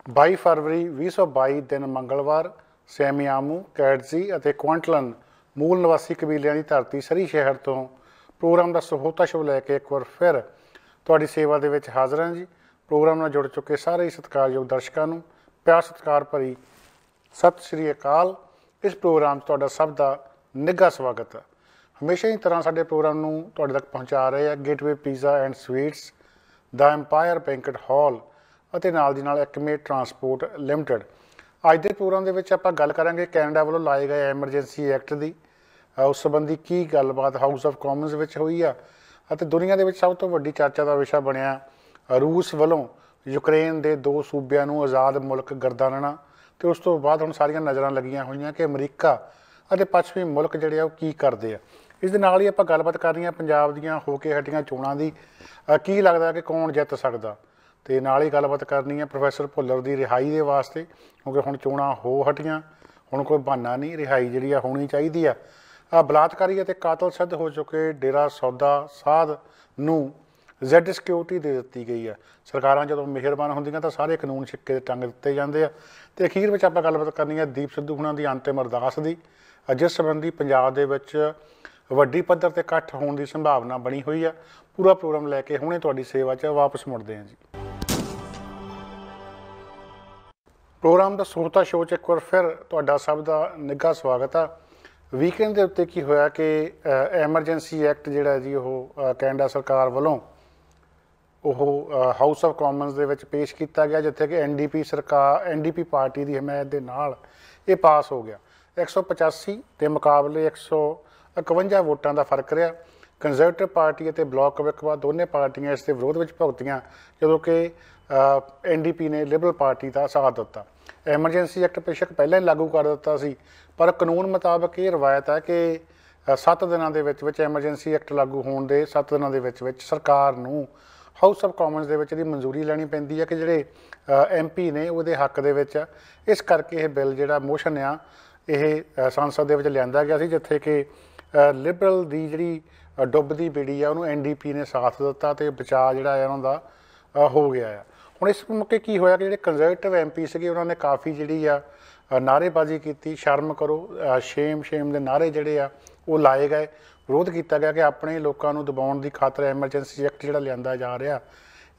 22 फरवरी 2022 दिन मंगलवार सैमियामू कैडजी ਅਤੇ ਕੁਆਂਟਲਨ मूल निवासी कबीलिਆਂ ਦੀ ਧਰਤੀ ਸਰੀ शहर ਤੋਂ प्रोग्राम का सहोता शो लैके एक बार फिर ਤੁਹਾਡੀ सेवा ਦੇ ਵਿੱਚ हाजिर ਹਾਂ जी। प्रोग्राम ਨਾਲ जुड़ चुके सारे ही सत्कारयोग दर्शकों ਨੂੰ प्यार सत्कार भरी सत श्री अकाल। इस प्रोग्राम 'ਚ ਤੁਹਾਡਾ ਸਭ ਦਾ ਨਿੱਘਾ ਸਵਾਗਤ है। हमेशा ही तरह साडे प्रोग्राम ਨੂੰ ਤੁਹਾਡੇ तक पहुँचा रहे हैं gateway pizza and sweets, the empire banquet hall ਅਤੇ ਨਾਲ ਦੀ ਨਾਲ ਐਕਮੇ ट्रांसपोर्ट लिमिटेड। ਅੱਜ ਦੇ प्रोग्राम ਦੇ ਵਿੱਚ ਆਪਾਂ ਗੱਲ ਕਰਾਂਗੇ ਕੈਨੇਡਾ ਵੱਲੋਂ ਲਾਏ ਗਏ ਐਮਰਜੈਂਸੀ ਐਕਟ ਦੀ। उस संबंधी की गलबात हाउस ऑफ कॉमन्स ਵਿੱਚ ਹੋਈ ਆ ਅਤੇ ਦੁਨੀਆ ਦੇ ਵਿੱਚ ਸਭ ਤੋਂ ਵੱਡੀ ਚਰਚਾ ਦਾ ਵਿਸ਼ਾ ਬਣਿਆ रूस ਵੱਲੋਂ यूक्रेन ਦੇ 2 ਸੂਬਿਆਂ ਨੂੰ ਆਜ਼ਾਦ ਮੁਲਕ ਗਰਦਾਨਣਾ। ਤੇ ਉਸ ਤੋਂ ਬਾਅਦ ਹੁਣ ਸਾਰੀਆਂ ਨਜ਼ਰਾਂ ਲੱਗੀਆਂ ਹੋਈਆਂ ਕਿ ਅਮਰੀਕਾ ਅਤੇ ਪੱਛਮੀ ਮੁਲਕ ਜਿਹੜੇ ਆ ਉਹ ਕੀ ਕਰਦੇ ਆ। ਇਸ ਦੇ ਨਾਲ ਹੀ ਆਪਾਂ ਗੱਲਬਾਤ ਕਰ ਰਹੀਆਂ ਪੰਜਾਬ ਦੀਆਂ ਹੋ ਕੇ ਹਟੀਆਂ ਚੋਣਾਂ ਦੀ, ਕੀ ਲੱਗਦਾ ਕਿ ਕੌਣ ਜਿੱਤ ਸਕਦਾ। ਤੇ ਨਾਲ ਹੀ ਗੱਲਬਾਤ ਕਰਨੀ ਹੈ ਪ੍ਰੋਫੈਸਰ ਭੁੱਲਰ ਦੀ ਰਿਹਾਈ ਦੇ ਵਾਸਤੇ, ਕਿਉਂਕਿ ਹੁਣ ਚੋਣਾਂ ਹੋ ਹਟੀਆਂ, ਹੁਣ ਕੋਈ ਬਹਾਨਾ ਨਹੀਂ, ਰਿਹਾਈ ਜਿਹੜੀ ਆ ਹੋਣੀ ਚਾਹੀਦੀ ਆ। ਬਲਾਤਕਾਰੀ ਅਤੇ ਕਾਤਲ ਸਿੱਧ ਹੋ ਚੁੱਕੇ ਡੇਰਾ ਸੌਦਾ ਸਾਧ ਨੂੰ ਜ਼ੈਡ ਸਿਕਿਉਰਿਟੀ ਦੇ ਦਿੱਤੀ ਗਈ ਆ। ਸਰਕਾਰਾਂ ਜਦੋਂ ਮਿਹਰਬਾਨ ਹੁੰਦੀਆਂ ਤਾਂ ਸਾਰੇ ਕਾਨੂੰਨ ਸਿੱਕੇ ਦੇ ਟੰਗ ਦਿੱਤੇ ਜਾਂਦੇ ਆ। ਤੇ ਅਖੀਰ ਵਿੱਚ ਆਪਾਂ ਗੱਲਬਾਤ ਕਰਨੀ ਹੈ ਦੀਪ ਸਿੱਧੂ ਹੁਣਾਂ ਦੀ ਅੰਤਿਮ ਅਰਦਾਸ ਦੀ, ਜਿਸ ਸੰਬੰਧੀ ਪੰਜਾਬ ਦੇ ਵਿੱਚ ਵੱਡੀ ਪੱਧਰ ਤੇ ਇਕੱਠ ਹੋਣ ਦੀ ਸੰਭਾਵਨਾ ਬਣੀ ਹੋਈ ਆ। ਪੂਰਾ ਪ੍ਰੋਗਰਾਮ ਲੈ ਕੇ ਹੁਣੇ ਤੁਹਾਡੀ ਸੇਵਾ 'ਚ ਵਾਪਸ ਮੁੜਦੇ ਹਾਂ ਜੀ। प्रोग्राम का सहोता शो 'ਚ एक बार फिर ਤੁਹਾਡਾ ਸਭ ਦਾ ਨਿੱਘਾ ਸਵਾਗਤ ਆ। ਵੀਕਐਂਡ ਦੇ ਉੱਤੇ ਕੀ ਹੋਇਆ ਕਿ ਐਮਰਜੈਂਸੀ ਐਕਟ ਜਿਹੜਾ ਜੀ ਉਹ ਕੈਨੇਡਾ ਸਰਕਾਰ ਵੱਲੋਂ ਉਹ ਹਾਊਸ ਆਫ ਕਾਮਨਸ ਦੇ ਵਿੱਚ ਪੇਸ਼ ਕੀਤਾ ਗਿਆ, ਜਿੱਥੇ ਕਿ ਐਨਡੀਪੀ ਪਾਰਟੀ ਦੀ ਹਮਾਇਤ ਦੇ ਨਾਲ ਇਹ ਪਾਸ ਹੋ ਗਿਆ। 185 ਦੇ ਮੁਕਾਬਲੇ 151 ਵੋਟਾਂ ਦਾ ਫਰਕ ਰਿਹਾ। ਕੰਜ਼ਰਵੇਟਿਵ ਪਾਰਟੀ ਅਤੇ ਬਲਾਕ ਕਬਿਕਵਾ ਦੋਨੇ ਪਾਰਟੀਆਂ ਇਸ ਦੇ ਵਿਰੋਧ ਵਿੱਚ ਭੁਗਤੀਆਂ, ਜਦੋਂ ਕਿ ਐਨਡੀਪੀ ਨੇ ਲਿਬਰਲ ਪਾਰਟੀ ਦਾ ਸਾਥ ਦਿੱਤਾ। ਐਮਰਜੈਂਸੀ ਐਕਟ ਬੇਸ਼ੱਕ ਪਹਿਲਾਂ ਹੀ ਲਾਗੂ ਕਰ ਦਿੱਤਾ ਸੀ, ਪਰ ਕਾਨੂੰਨ ਮੁਤਾਬਕ ਇਹ ਰਵਾਇਤ ਹੈ ਕਿ 7 ਦਿਨਾਂ ਦੇ ਵਿੱਚ ਐਮਰਜੈਂਸੀ ਐਕਟ ਲਾਗੂ ਹੋਣ ਦੇ 7 ਦਿਨਾਂ ਦੇ ਵਿੱਚ ਸਰਕਾਰ ਨੂੰ ਹਾਊਸ ਆਫ ਕਾਮਨਸ ਦੇ ਵਿੱਚ ਇਹਦੀ ਮਨਜ਼ੂਰੀ ਲੈਣੀ ਪੈਂਦੀ ਹੈ ਕਿ ਜਿਹੜੇ MP ਨੇ ਉਹਦੇ ਹੱਕ ਦੇ ਵਿੱਚ। ਇਸ ਕਰਕੇ ਇਹ ਬਿੱਲ ਜਿਹੜਾ ਮੋਸ਼ਨ ਆ ਇਹ ਸੰਸਦ ਦੇ ਵਿੱਚ ਲਿਆਂਦਾ ਗਿਆ ਸੀ, ਜਿੱਥੇ ਕਿ ਲਿਬਰਲ ਦੀ ਜਿਹੜੀ ਡੁੱਬਦੀ ਬੇੜੀ ਆ ਉਹਨੂੰ ਐਨਡੀਪੀ ਨੇ ਸਾਥ ਦਿੱਤਾ ਅਤੇ ਬਚਾਅ ਜਿਹੜਾ ਹੈ ਉਹਨਾਂ ਦਾ ਹੋ ਗਿਆ ਆ। ਹੁਣ ਇਸ ਮੌਕੇ ਕੀ ਹੋਇਆ ਕਿ ਜਿਹੜੇ ਕੰਜ਼ਰਵੇਟਿਵ MP ਸੀਗੇ ਉਹਨਾਂ ਨੇ ਕਾਫੀ ਜਿਹੜੀ ਆ ਨਾਅਰੇਬਾਜ਼ੀ ਕੀਤੀ, ਸ਼ਰਮ ਕਰੋ, ਸ਼ੇਮ ਦੇ ਨਾਅਰੇ ਜਿਹੜੇ ਆ ਉਹ ਲਾਏ ਗਏ। ਵਿਰੋਧ ਕੀਤਾ ਗਿਆ ਕਿ ਆਪਣੇ ਲੋਕਾਂ ਨੂੰ ਦਬਾਉਣ ਦੀ ਖਾਤਰ ਐਮਰਜੈਂਸੀ ਐਕਟ ਜਿਹੜਾ ਲਿਆਂਦਾ ਜਾ ਰਿਹਾ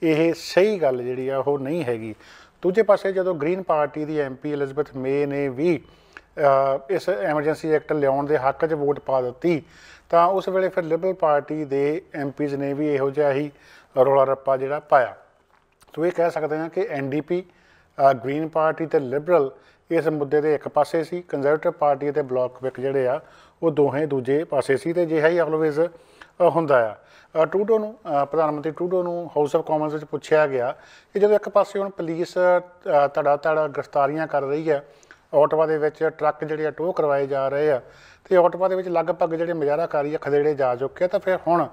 ਇਹ ਸਹੀ ਗੱਲ ਜਿਹੜੀ ਆ ਉਹ ਨਹੀਂ ਹੈਗੀ। ਦੂਜੇ ਪਾਸੇ ਜਦੋਂ ਗ੍ਰੀਨ ਪਾਰਟੀ ਦੀ MP ਐਲਿਜ਼ਬeth ਮੇ ਨੇ ਵੀ ਇਸ ਐਮਰਜੈਂਸੀ ਐਕਟ ਲਿਆਉਣ ਦੇ ਹੱਕ 'ਚ ਵੋਟ ਪਾ ਦਿੱਤੀ, ਤਾਂ ਉਸ ਵੇਲੇ ਫਿਰ ਲਿਬਰਲ ਪਾਰਟੀ ਦੇ MPs ਨੇ ਵੀ ਇਹੋ ਜਿਹਾ ਹੀ ਰੌਲਾ ਰੱਪਾ ਜਿਹੜਾ ਪਾਇਆ। ਸੋ ਇਹ ਕਹਿ ਸਕਦੇ ਹਾਂ ਕਿ ਐਨਡੀਪੀ, ਗ੍ਰੀਨ ਪਾਰਟੀ ਅਤੇ ਲਿਬਰਲ ਇਸ ਮੁੱਦੇ ਦੇ ਇੱਕ ਪਾਸੇ ਸੀ, ਕੰਜ਼ਰਵੇਟਿਵ ਪਾਰਟੀ ਅਤੇ ਬਲਾਕ ਕਬਿਕ ਜਿਹੜੇ ਆ ਉਹ ਦੋਹੇ ਦੂਜੇ ਪਾਸੇ ਸੀ। ਅਤੇ ਅਜਿਹਾ ਹੀ ਆਲਵੇਜ਼ ਹੁੰਦਾ ਆ। ਟਰੂਡੋ ਨੂੰ, ਪ੍ਰਧਾਨ ਮੰਤਰੀ ਟਰੂਡੋ ਨੂੰ ਹਾਊਸ ਆਫ ਕਾਮਨਸ ਵਿੱਚ ਪੁੱਛਿਆ ਗਿਆ ਕਿ ਜਦੋਂ ਇੱਕ ਪਾਸੇ ਹੁਣ ਪੁਲਿਸ ਧੜਾ ਗ੍ਰਿਫਤਾਰੀਆਂ ਕਰ ਰਹੀ ਹੈ, ਓਟਵਾ ਦੇ ਵਿੱਚ ਟਰੱਕ ਜਿਹੜੇ ਆ ਟੋਹ ਕਰਵਾਏ ਜਾ ਰਹੇ ਆ, ਅਤੇ ਓਟਵਾ ਦੇ ਵਿੱਚ ਲਗਭਗ ਜਿਹੜੇ ਮੁਜ਼ਾਹਰਾਕਾਰੀ ਖਦੇੜੇ ਜਾ ਚੁੱਕੇ ਆ, ਤਾਂ ਫਿਰ ਹੁਣ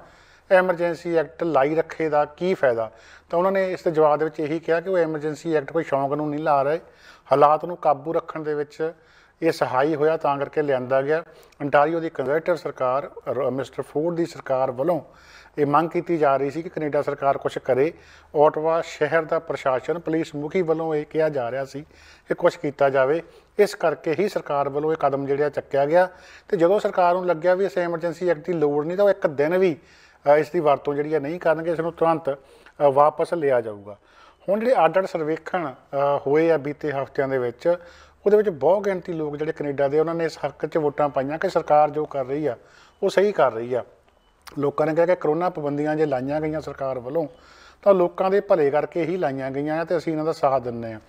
ਐਮਰਜੈਂਸੀ ਐਕਟ ਲਾਈ ਰੱਖੇ ਦਾ ਕੀ ਫਾਇਦਾ। ਤਾਂ ਉਹਨਾਂ ਨੇ ਇਸ ਦੇ ਜਵਾਬ ਦੇ ਵਿੱਚ ਇਹੀ ਕਿਹਾ ਕਿ ਉਹ ਐਮਰਜੈਂਸੀ ਐਕਟ ਕੋਈ ਸ਼ੌਂਕ ਨੂੰ ਨਹੀਂ ਲਾ ਰਹੇ, ਹਾਲਾਤ ਨੂੰ ਕਾਬੂ ਰੱਖਣ ਦੇ ਵਿੱਚ ਇਹ ਸਹਾਈ ਹੋਇਆ, ਤਾਂ ਕਰਕੇ ਲਿਆਂਦਾ ਗਿਆ। ਅੰਟਾਰੀਓ ਦੀ ਕੰਜ਼ਰਵੇਟਿਵ ਸਰਕਾਰ, ਮਿਸਟਰ ਫੋਰਡ ਦੀ ਸਰਕਾਰ ਵੱਲੋਂ ਇਹ ਮੰਗ ਕੀਤੀ ਜਾ ਰਹੀ ਸੀ ਕਿ ਕੈਨੇਡਾ ਸਰਕਾਰ ਕੁਛ ਕਰੇ। ਓਟਵਾ ਸ਼ਹਿਰ ਦਾ ਪ੍ਰਸ਼ਾਸਨ, ਪੁਲਿਸ ਮੁਖੀ ਵੱਲੋਂ ਇਹ ਕਿਹਾ ਜਾ ਰਿਹਾ ਸੀ ਕਿ ਕੁਛ ਕੀਤਾ ਜਾਵੇ। ਇਸ ਕਰਕੇ ਹੀ ਸਰਕਾਰ ਵੱਲੋਂ ਇਹ ਕਦਮ ਜਿਹੜਾ ਚੱਕਿਆ ਗਿਆ। ਅਤੇ ਜਦੋਂ ਸਰਕਾਰ ਨੂੰ ਲੱਗਿਆ ਵੀ ਇਸ ਐਮਰਜੈਂਸੀ ਐਕਟ ਦੀ ਲੋੜ ਨਹੀਂ, ਤਾਂ ਉਹ ਇੱਕ ਦਿਨ ਵੀ ਇਸ ਦੀ ਵਰਤੋਂ ਜਿਹੜੀ ਆ ਨਹੀਂ ਕਰਨਗੇ, ਇਸ ਨੂੰ ਤੁਰੰਤ ਵਾਪਸ ਲਿਆ ਜਾਊਗਾ। ਹੁਣ ਜਿਹੜੇ ਅੱਡ ਸਰਵੇਖਣ ਹੋਏ ਆ ਬੀਤੇ ਹਫ਼ਤਿਆਂ ਦੇ ਵਿੱਚ, ਉਹਦੇ ਵਿੱਚ ਬਹੁਤ ਗਿਣਤੀ ਲੋਕ ਜਿਹੜੇ ਕੈਨੇਡਾ ਦੇ ਉਹਨਾਂ ਨੇ ਇਸ ਹੱਕ 'ਚ ਵੋਟਾਂ ਪਾਈਆਂ ਕਿ ਸਰਕਾਰ ਜੋ ਕਰ ਰਹੀ ਆ ਉਹ ਸਹੀ ਕਰ ਰਹੀ ਆ। ਲੋਕਾਂ ਨੇ ਕਿਹਾ ਕਿ ਕਰੋਨਾ ਪਾਬੰਦੀਆਂ ਜੇ ਲਾਈਆਂ ਗਈਆਂ ਸਰਕਾਰ ਵੱਲੋਂ ਤਾਂ ਲੋਕਾਂ ਦੇ ਭਲੇ ਕਰਕੇ ਹੀ ਲਾਈਆਂ ਗਈਆਂ ਅਤੇ ਅਸੀਂ ਇਹਨਾਂ ਦਾ ਸਾਥ ਦਿੰਦੇ ਹਾਂ।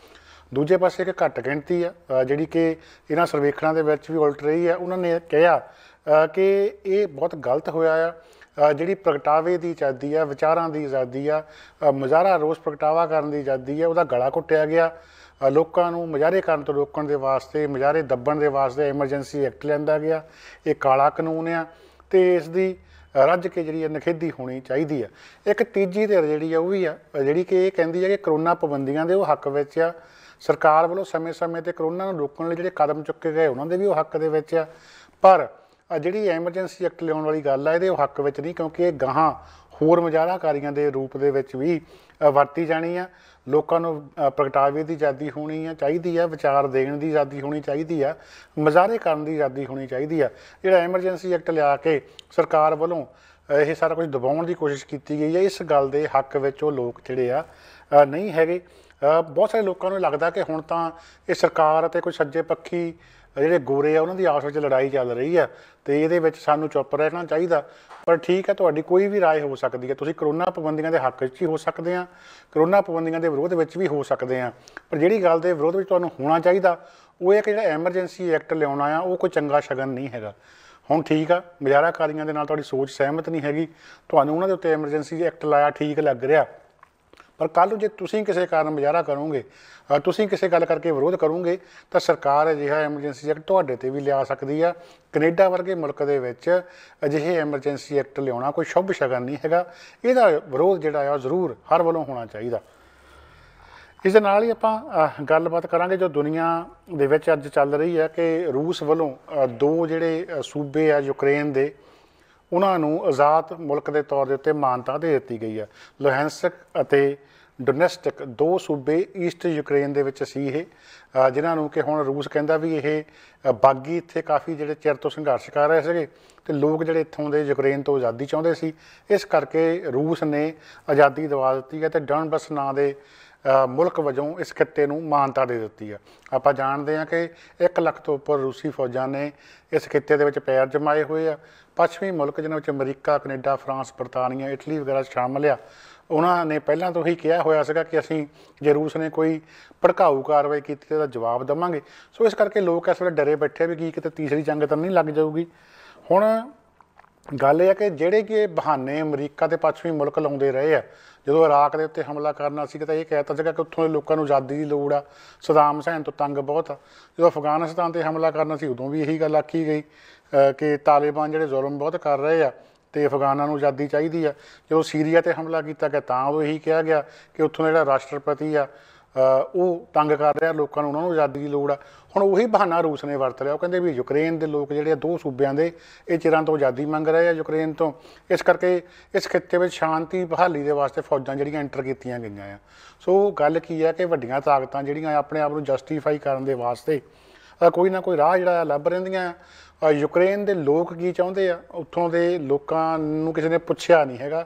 ਦੂਜੇ ਪਾਸੇ ਇੱਕ ਘੱਟ ਗਿਣਤੀ ਆ ਜਿਹੜੀ ਕਿ ਇਹਨਾਂ ਸਰਵੇਖਣਾਂ ਦੇ ਵਿੱਚ ਵੀ ਉਲਟ ਰਹੀ ਆ। ਉਹਨਾਂ ਨੇ ਕਿਹਾ ਕਿ ਇਹ ਬਹੁਤ ਗਲਤ ਹੋਇਆ ਆ। ਜਿਹੜੀ ਪ੍ਰਗਟਾਵੇ ਦੀ ਆਜ਼ਾਦੀ ਆ, ਵਿਚਾਰਾਂ ਦੀ ਆਜ਼ਾਦੀ ਆ, ਮੁਜ਼ਾਹਰਾ ਰੋਸ ਪ੍ਰਗਟਾਵਾ ਕਰਨ ਦੀ ਆਜ਼ਾਦੀ ਆ, ਉਹਦਾ ਗਲਾ ਘੁੱਟਿਆ ਗਿਆ। ਲੋਕਾਂ ਨੂੰ ਮੁਜ਼ਾਹਰੇ ਕਰਨ ਤੋਂ ਰੋਕਣ ਦੇ ਵਾਸਤੇ, ਮੁਜ਼ਾਹਰੇ ਦੱਬਣ ਦੇ ਵਾਸਤੇ ਐਮਰਜੈਂਸੀ ਐਕਟ ਲਿਆਂਦਾ ਗਿਆ। ਇਹ ਕਾਲਾ ਕਾਨੂੰਨ ਆ ਅਤੇ ਇਸ ਦੀ ਰੱਜ ਕੇ ਜਿਹੜੀ ਨਿਖੇਧੀ ਹੋਣੀ ਚਾਹੀਦੀ ਆ। ਇੱਕ ਤੀਜੀ ਧਿਰ ਜਿਹੜੀ ਆ ਉਹ ਵੀ ਆ ਜਿਹੜੀ ਕਿ ਇਹ ਕਹਿੰਦੀ ਹੈ ਕਿ ਕਰੋਨਾ ਪਾਬੰਦੀਆਂ ਦੇ ਉਹ ਹੱਕ ਵਿੱਚ ਆ। ਸਰਕਾਰ ਵੱਲੋਂ ਸਮੇਂ-ਸਮੇਂ 'ਤੇ ਕਰੋਨਾ ਨੂੰ ਰੋਕਣ ਲਈ ਜਿਹੜੇ ਕਦਮ ਚੁੱਕੇ ਗਏ ਉਹਨਾਂ ਦੇ ਵੀ ਉਹ ਹੱਕ ਦੇ ਵਿੱਚ ਆ, ਪਰ ਜਿਹੜੀ ਐਮਰਜੈਂਸੀ ਐਕਟ ਲਿਆਉਣ ਵਾਲੀ ਗੱਲ ਆ ਇਹਦੇ ਉਹ ਹੱਕ ਵਿੱਚ ਨਹੀਂ, ਕਿਉਂਕਿ ਇਹ ਗਾਹਾਂ ਹੋਰ ਮੁਜ਼ਾਹਰਾਕਾਰੀਆਂ ਦੇ ਰੂਪ ਦੇ ਵਿੱਚ ਵੀ ਵਰਤੀ ਜਾਣੀ ਆ। ਲੋਕਾਂ ਨੂੰ ਪ੍ਰਗਟਾਵੇ ਦੀ ਆਜ਼ਾਦੀ ਹੋਣੀ ਚਾਹੀਦੀ ਆ, ਵਿਚਾਰ ਦੇਣ ਦੀ ਆਜ਼ਾਦੀ ਹੋਣੀ ਚਾਹੀਦੀ ਆ, ਮੁਜ਼ਾਹਰੇ ਕਰਨ ਦੀ ਆਜ਼ਾਦੀ ਹੋਣੀ ਚਾਹੀਦੀ ਆ। ਜਿਹੜਾ ਐਮਰਜੈਂਸੀ ਐਕਟ ਲਿਆ ਕੇ ਸਰਕਾਰ ਵੱਲੋਂ ਇਹ ਸਾਰਾ ਕੁਝ ਦਬਾਉਣ ਦੀ ਕੋਸ਼ਿਸ਼ ਕੀਤੀ ਗਈ ਹੈ, ਇਸ ਗੱਲ ਦੇ ਹੱਕ ਵਿੱਚ ਉਹ ਲੋਕ ਜਿਹੜੇ ਆ ਨਹੀਂ ਹੈਗੇ। ਬਹੁਤ ਸਾਰੇ ਲੋਕਾਂ ਨੂੰ ਲੱਗਦਾ ਕਿ ਹੁਣ ਤਾਂ ਇਹ ਸਰਕਾਰ ਅਤੇ ਕੋਈ ਸੱਜੇ ਪੱਖੀ ਜਿਹੜੇ ਗੋਰੇ ਆ ਉਹਨਾਂ ਦੀ ਆਪਸ ਵਿੱਚ ਲੜਾਈ ਚੱਲ ਰਹੀ ਆ ਅਤੇ ਇਹਦੇ ਵਿੱਚ ਸਾਨੂੰ ਚੁੱਪ ਰਹਿਣਾ ਚਾਹੀਦਾ। ਪਰ ਠੀਕ ਹੈ, ਤੁਹਾਡੀ ਕੋਈ ਵੀ ਰਾਏ ਹੋ ਸਕਦੀ ਹੈ। ਤੁਸੀਂ ਕਰੋਨਾ ਪਾਬੰਦੀਆਂ ਦੇ ਹੱਕ ਵਿੱਚ ਹੀ ਹੋ ਸਕਦੇ ਆ, ਕਰੋਨਾ ਪਾਬੰਦੀਆਂ ਦੇ ਵਿਰੋਧ ਵਿੱਚ ਵੀ ਹੋ ਸਕਦੇ ਆ। ਪਰ ਜਿਹੜੀ ਗੱਲ ਦੇ ਵਿਰੋਧ ਵਿੱਚ ਤੁਹਾਨੂੰ ਹੋਣਾ ਚਾਹੀਦਾ ਉਹ ਇਹ ਕਿ ਜਿਹੜਾ ਐਮਰਜੈਂਸੀ ਐਕਟ ਲਿਆਉਣਾ ਆ ਉਹ ਕੋਈ ਚੰਗਾ ਸ਼ਗਨ ਨਹੀਂ ਹੈਗਾ। ਹੁਣ ਠੀਕ ਆ, ਮੁਜ਼ਾਹਰਾਕਾਰੀਆਂ ਦੇ ਨਾਲ ਤੁਹਾਡੀ ਸੋਚ ਸਹਿਮਤ ਨਹੀਂ ਹੈਗੀ, ਤੁਹਾਨੂੰ ਉਹਨਾਂ ਦੇ ਉੱਤੇ ਐਮਰਜੈਂਸੀ ਐਕਟ ਲਾਇਆ ਠੀਕ ਲੱਗ ਰਿਹਾ, ਪਰ ਕੱਲ੍ਹ ਨੂੰ ਜੇ ਤੁਸੀਂ ਕਿਸੇ ਕਾਰਨ ਮੁਜ਼ਾਹਰਾ ਕਰੋਗੇ, ਤੁਸੀਂ ਕਿਸੇ ਗੱਲ ਕਰਕੇ ਵਿਰੋਧ ਕਰੋਗੇ ਤਾਂ ਸਰਕਾਰ ਅਜਿਹਾ ਐਮਰਜੈਂਸੀ ਐਕਟ ਤੁਹਾਡੇ 'ਤੇ ਵੀ ਲਿਆ ਸਕਦੀ ਆ। ਕੈਨੇਡਾ ਵਰਗੇ ਮੁਲਕ ਦੇ ਵਿੱਚ ਅਜਿਹੇ ਐਮਰਜੈਂਸੀ ਐਕਟ ਲਿਆਉਣਾ ਕੋਈ ਸ਼ੁਭ ਸ਼ਗਨ ਨਹੀਂ ਹੈਗਾ। ਇਹਦਾ ਵਿਰੋਧ ਜਿਹੜਾ ਆ ਜ਼ਰੂਰ ਹਰ ਵੱਲੋਂ ਹੋਣਾ ਚਾਹੀਦਾ। ਇਸ ਦੇ ਨਾਲ ਹੀ ਆਪਾਂ ਗੱਲਬਾਤ ਕਰਾਂਗੇ ਜੋ ਦੁਨੀਆ ਦੇ ਵਿੱਚ ਅੱਜ ਚੱਲ ਰਹੀ ਹੈ ਕਿ ਰੂਸ ਵੱਲੋਂ ਦੋ ਜਿਹੜੇ ਸੂਬੇ ਆ ਯੂਕਰੇਨ ਦੇ, ਉਹਨਾਂ ਨੂੰ ਆਜ਼ਾਦ ਮੁਲਕ ਦੇ ਤੌਰ ਦੇ ਉੱਤੇ ਮਾਨਤਾ ਦੇ ਦਿੱਤੀ ਗਈ ਹੈ। ਲੁਹੈਂਸਕ ਅਤੇ ਡੋਨੇਟਸਕ ਦੋ ਸੂਬੇ ਈਸਟ ਯੂਕਰੇਨ ਦੇ ਵਿੱਚ ਸੀ ਇਹ, ਜਿਨ੍ਹਾਂ ਨੂੰ ਕਿ ਹੁਣ ਰੂਸ ਕਹਿੰਦਾ ਵੀ ਇਹ ਬਾਗੀ ਇੱਥੇ ਕਾਫੀ ਜਿਹੜੇ ਚਿਰ ਤੋਂ ਸੰਘਰਸ਼ ਕਰ ਰਹੇ ਸੀਗੇ ਅਤੇ ਲੋਕ ਜਿਹੜੇ ਇੱਥੋਂ ਦੇ ਯੂਕਰੇਨ ਤੋਂ ਆਜ਼ਾਦੀ ਚਾਹੁੰਦੇ ਸੀ, ਇਸ ਕਰਕੇ ਰੂਸ ਨੇ ਆਜ਼ਾਦੀ ਦਿਵਾ ਦਿੱਤੀ ਹੈ ਅਤੇ ਡੋਨਬਸ ਨਾਂ ਦੇ ਮੁਲਕ ਵਜੋਂ ਇਸ ਖਿੱਤੇ ਨੂੰ ਮਾਨਤਾ ਦੇ ਦਿੱਤੀ ਹੈ। ਆਪਾਂ ਜਾਣਦੇ ਹਾਂ ਕਿ 1 ਲੱਖ ਤੋਂ ਉੱਪਰ ਰੂਸੀ ਫੌਜਾਂ ਨੇ ਇਸ ਖਿੱਤੇ ਦੇ ਵਿੱਚ ਪੈਰ ਜਮਾਏ ਹੋਏ ਆ। ਪੱਛਮੀ ਮੁਲਕ ਜਿਨ੍ਹਾਂ ਵਿੱਚ ਅਮਰੀਕਾ, ਕੈਨੇਡਾ, ਫਰਾਂਸ, ਬਰਤਾਨੀਆ, ਇਟਲੀ ਵਗੈਰਾ ਸ਼ਾਮਲ ਆ, ਉਹਨਾਂ ਨੇ ਪਹਿਲਾਂ ਤੋਂ ਹੀ ਕਿਹਾ ਹੋਇਆ ਸੀਗਾ ਕਿ ਅਸੀਂ ਜੇ ਰੂਸ ਨੇ ਕੋਈ ਭੜਕਾਊ ਕਾਰਵਾਈ ਕੀਤੀ ਤਾਂ ਜਵਾਬ ਦੇਵਾਂਗੇ। ਸੋ ਇਸ ਕਰਕੇ ਲੋਕ ਇਸ ਵੇਲੇ ਡਰੇ ਬੈਠੇ ਵੀ ਕੀ ਕਿਤੇ ਤੀਸਰੀ ਜੰਗ ਤਾਂ ਨਹੀਂ ਲੱਗ ਜਾਊਗੀ। ਹੁਣ ਗੱਲ ਇਹ ਹੈ ਕਿ ਜਿਹੜੇ ਕਿ ਬਹਾਨੇ ਅਮਰੀਕਾ ਅਤੇ ਪੱਛਮੀ ਮੁਲਕ ਲਾਉਂਦੇ ਰਹੇ ਆ, ਜਦੋਂ ਇਰਾਕ ਦੇ ਉੱਤੇ ਹਮਲਾ ਕਰਨਾ ਸੀ ਤਾਂ ਇਹ ਕਹਿ ਦਿੱਤਾ ਸੀਗਾ ਕਿ ਉੱਥੋਂ ਦੇ ਲੋਕਾਂ ਨੂੰ ਆਜ਼ਾਦੀ ਦੀ ਲੋੜ ਆ, ਸਦਾਮ ਹੁਸੈਨ ਤੋਂ ਤੰਗ ਬਹੁਤ ਆ। ਜਦੋਂ ਅਫਗਾਨਿਸਤਾਨ 'ਤੇ ਹਮਲਾ ਕਰਨਾ ਸੀ ਉਦੋਂ ਵੀ ਇਹੀ ਗੱਲ ਆਖੀ ਗਈ ਕਿ ਤਾਲਿਬਾਨ ਜਿਹੜੇ ਜ਼ੁਲਮ ਬਹੁਤ ਕਰ ਰਹੇ ਆ ਅਤੇ ਅਫਗਾਨਾਂ ਨੂੰ ਆਜ਼ਾਦੀ ਚਾਹੀਦੀ ਆ। ਜਦੋਂ ਸੀਰੀਆ 'ਤੇ ਹਮਲਾ ਕੀਤਾ ਗਿਆ ਤਾਂ ਉਦੋਂ ਇਹੀ ਕਿਹਾ ਗਿਆ ਕਿ ਉੱਥੋਂ ਦਾ ਜਿਹੜਾ ਰਾਸ਼ਟਰਪਤੀ ਆ ਉਹ ਤੰਗ ਕਰ ਰਿਹਾ ਲੋਕਾਂ ਨੂੰ, ਉਹਨਾਂ ਨੂੰ ਆਜ਼ਾਦੀ ਦੀ ਲੋੜ ਆ। ਹੁਣ ਉਹੀ ਬਹਾਨਾ ਰੂਸ ਨੇ ਵਰਤ ਲਿਆ। ਉਹ ਕਹਿੰਦੇ ਵੀ ਯੂਕਰੇਨ ਦੇ ਲੋਕ ਜਿਹੜੇ ਆ ਦੋ ਸੂਬਿਆਂ ਦੇ ਇਹ ਚਿਰਾਂ ਤੋਂ ਆਜ਼ਾਦੀ ਮੰਗ ਰਹੇ ਆ ਯੂਕਰੇਨ ਤੋਂ, ਇਸ ਕਰਕੇ ਇਸ ਖਿੱਤੇ ਵਿੱਚ ਸ਼ਾਂਤੀ ਬਹਾਲੀ ਦੇ ਵਾਸਤੇ ਫੌਜਾਂ ਜਿਹੜੀਆਂ ਐਂਟਰ ਕੀਤੀਆਂ ਗਈਆਂ ਆ। ਸੋ ਗੱਲ ਕੀ ਹੈ ਕਿ ਵੱਡੀਆਂ ਤਾਕਤਾਂ ਜਿਹੜੀਆਂ ਆਪਣੇ ਆਪ ਨੂੰ ਜਸਟੀਫਾਈ ਕਰਨ ਦੇ ਵਾਸਤੇ ਕੋਈ ਨਾ ਕੋਈ ਰਾਹ ਜਿਹੜਾ ਲੱਭ ਰਹਿੰਦੀਆਂ ਆ। ਯੂਕਰੇਨ ਦੇ ਲੋਕ ਕੀ ਚਾਹੁੰਦੇ ਆ, ਉੱਥੋਂ ਦੇ ਲੋਕਾਂ ਨੂੰ ਕਿਸੇ ਨੇ ਪੁੱਛਿਆ ਨਹੀਂ ਹੈਗਾ,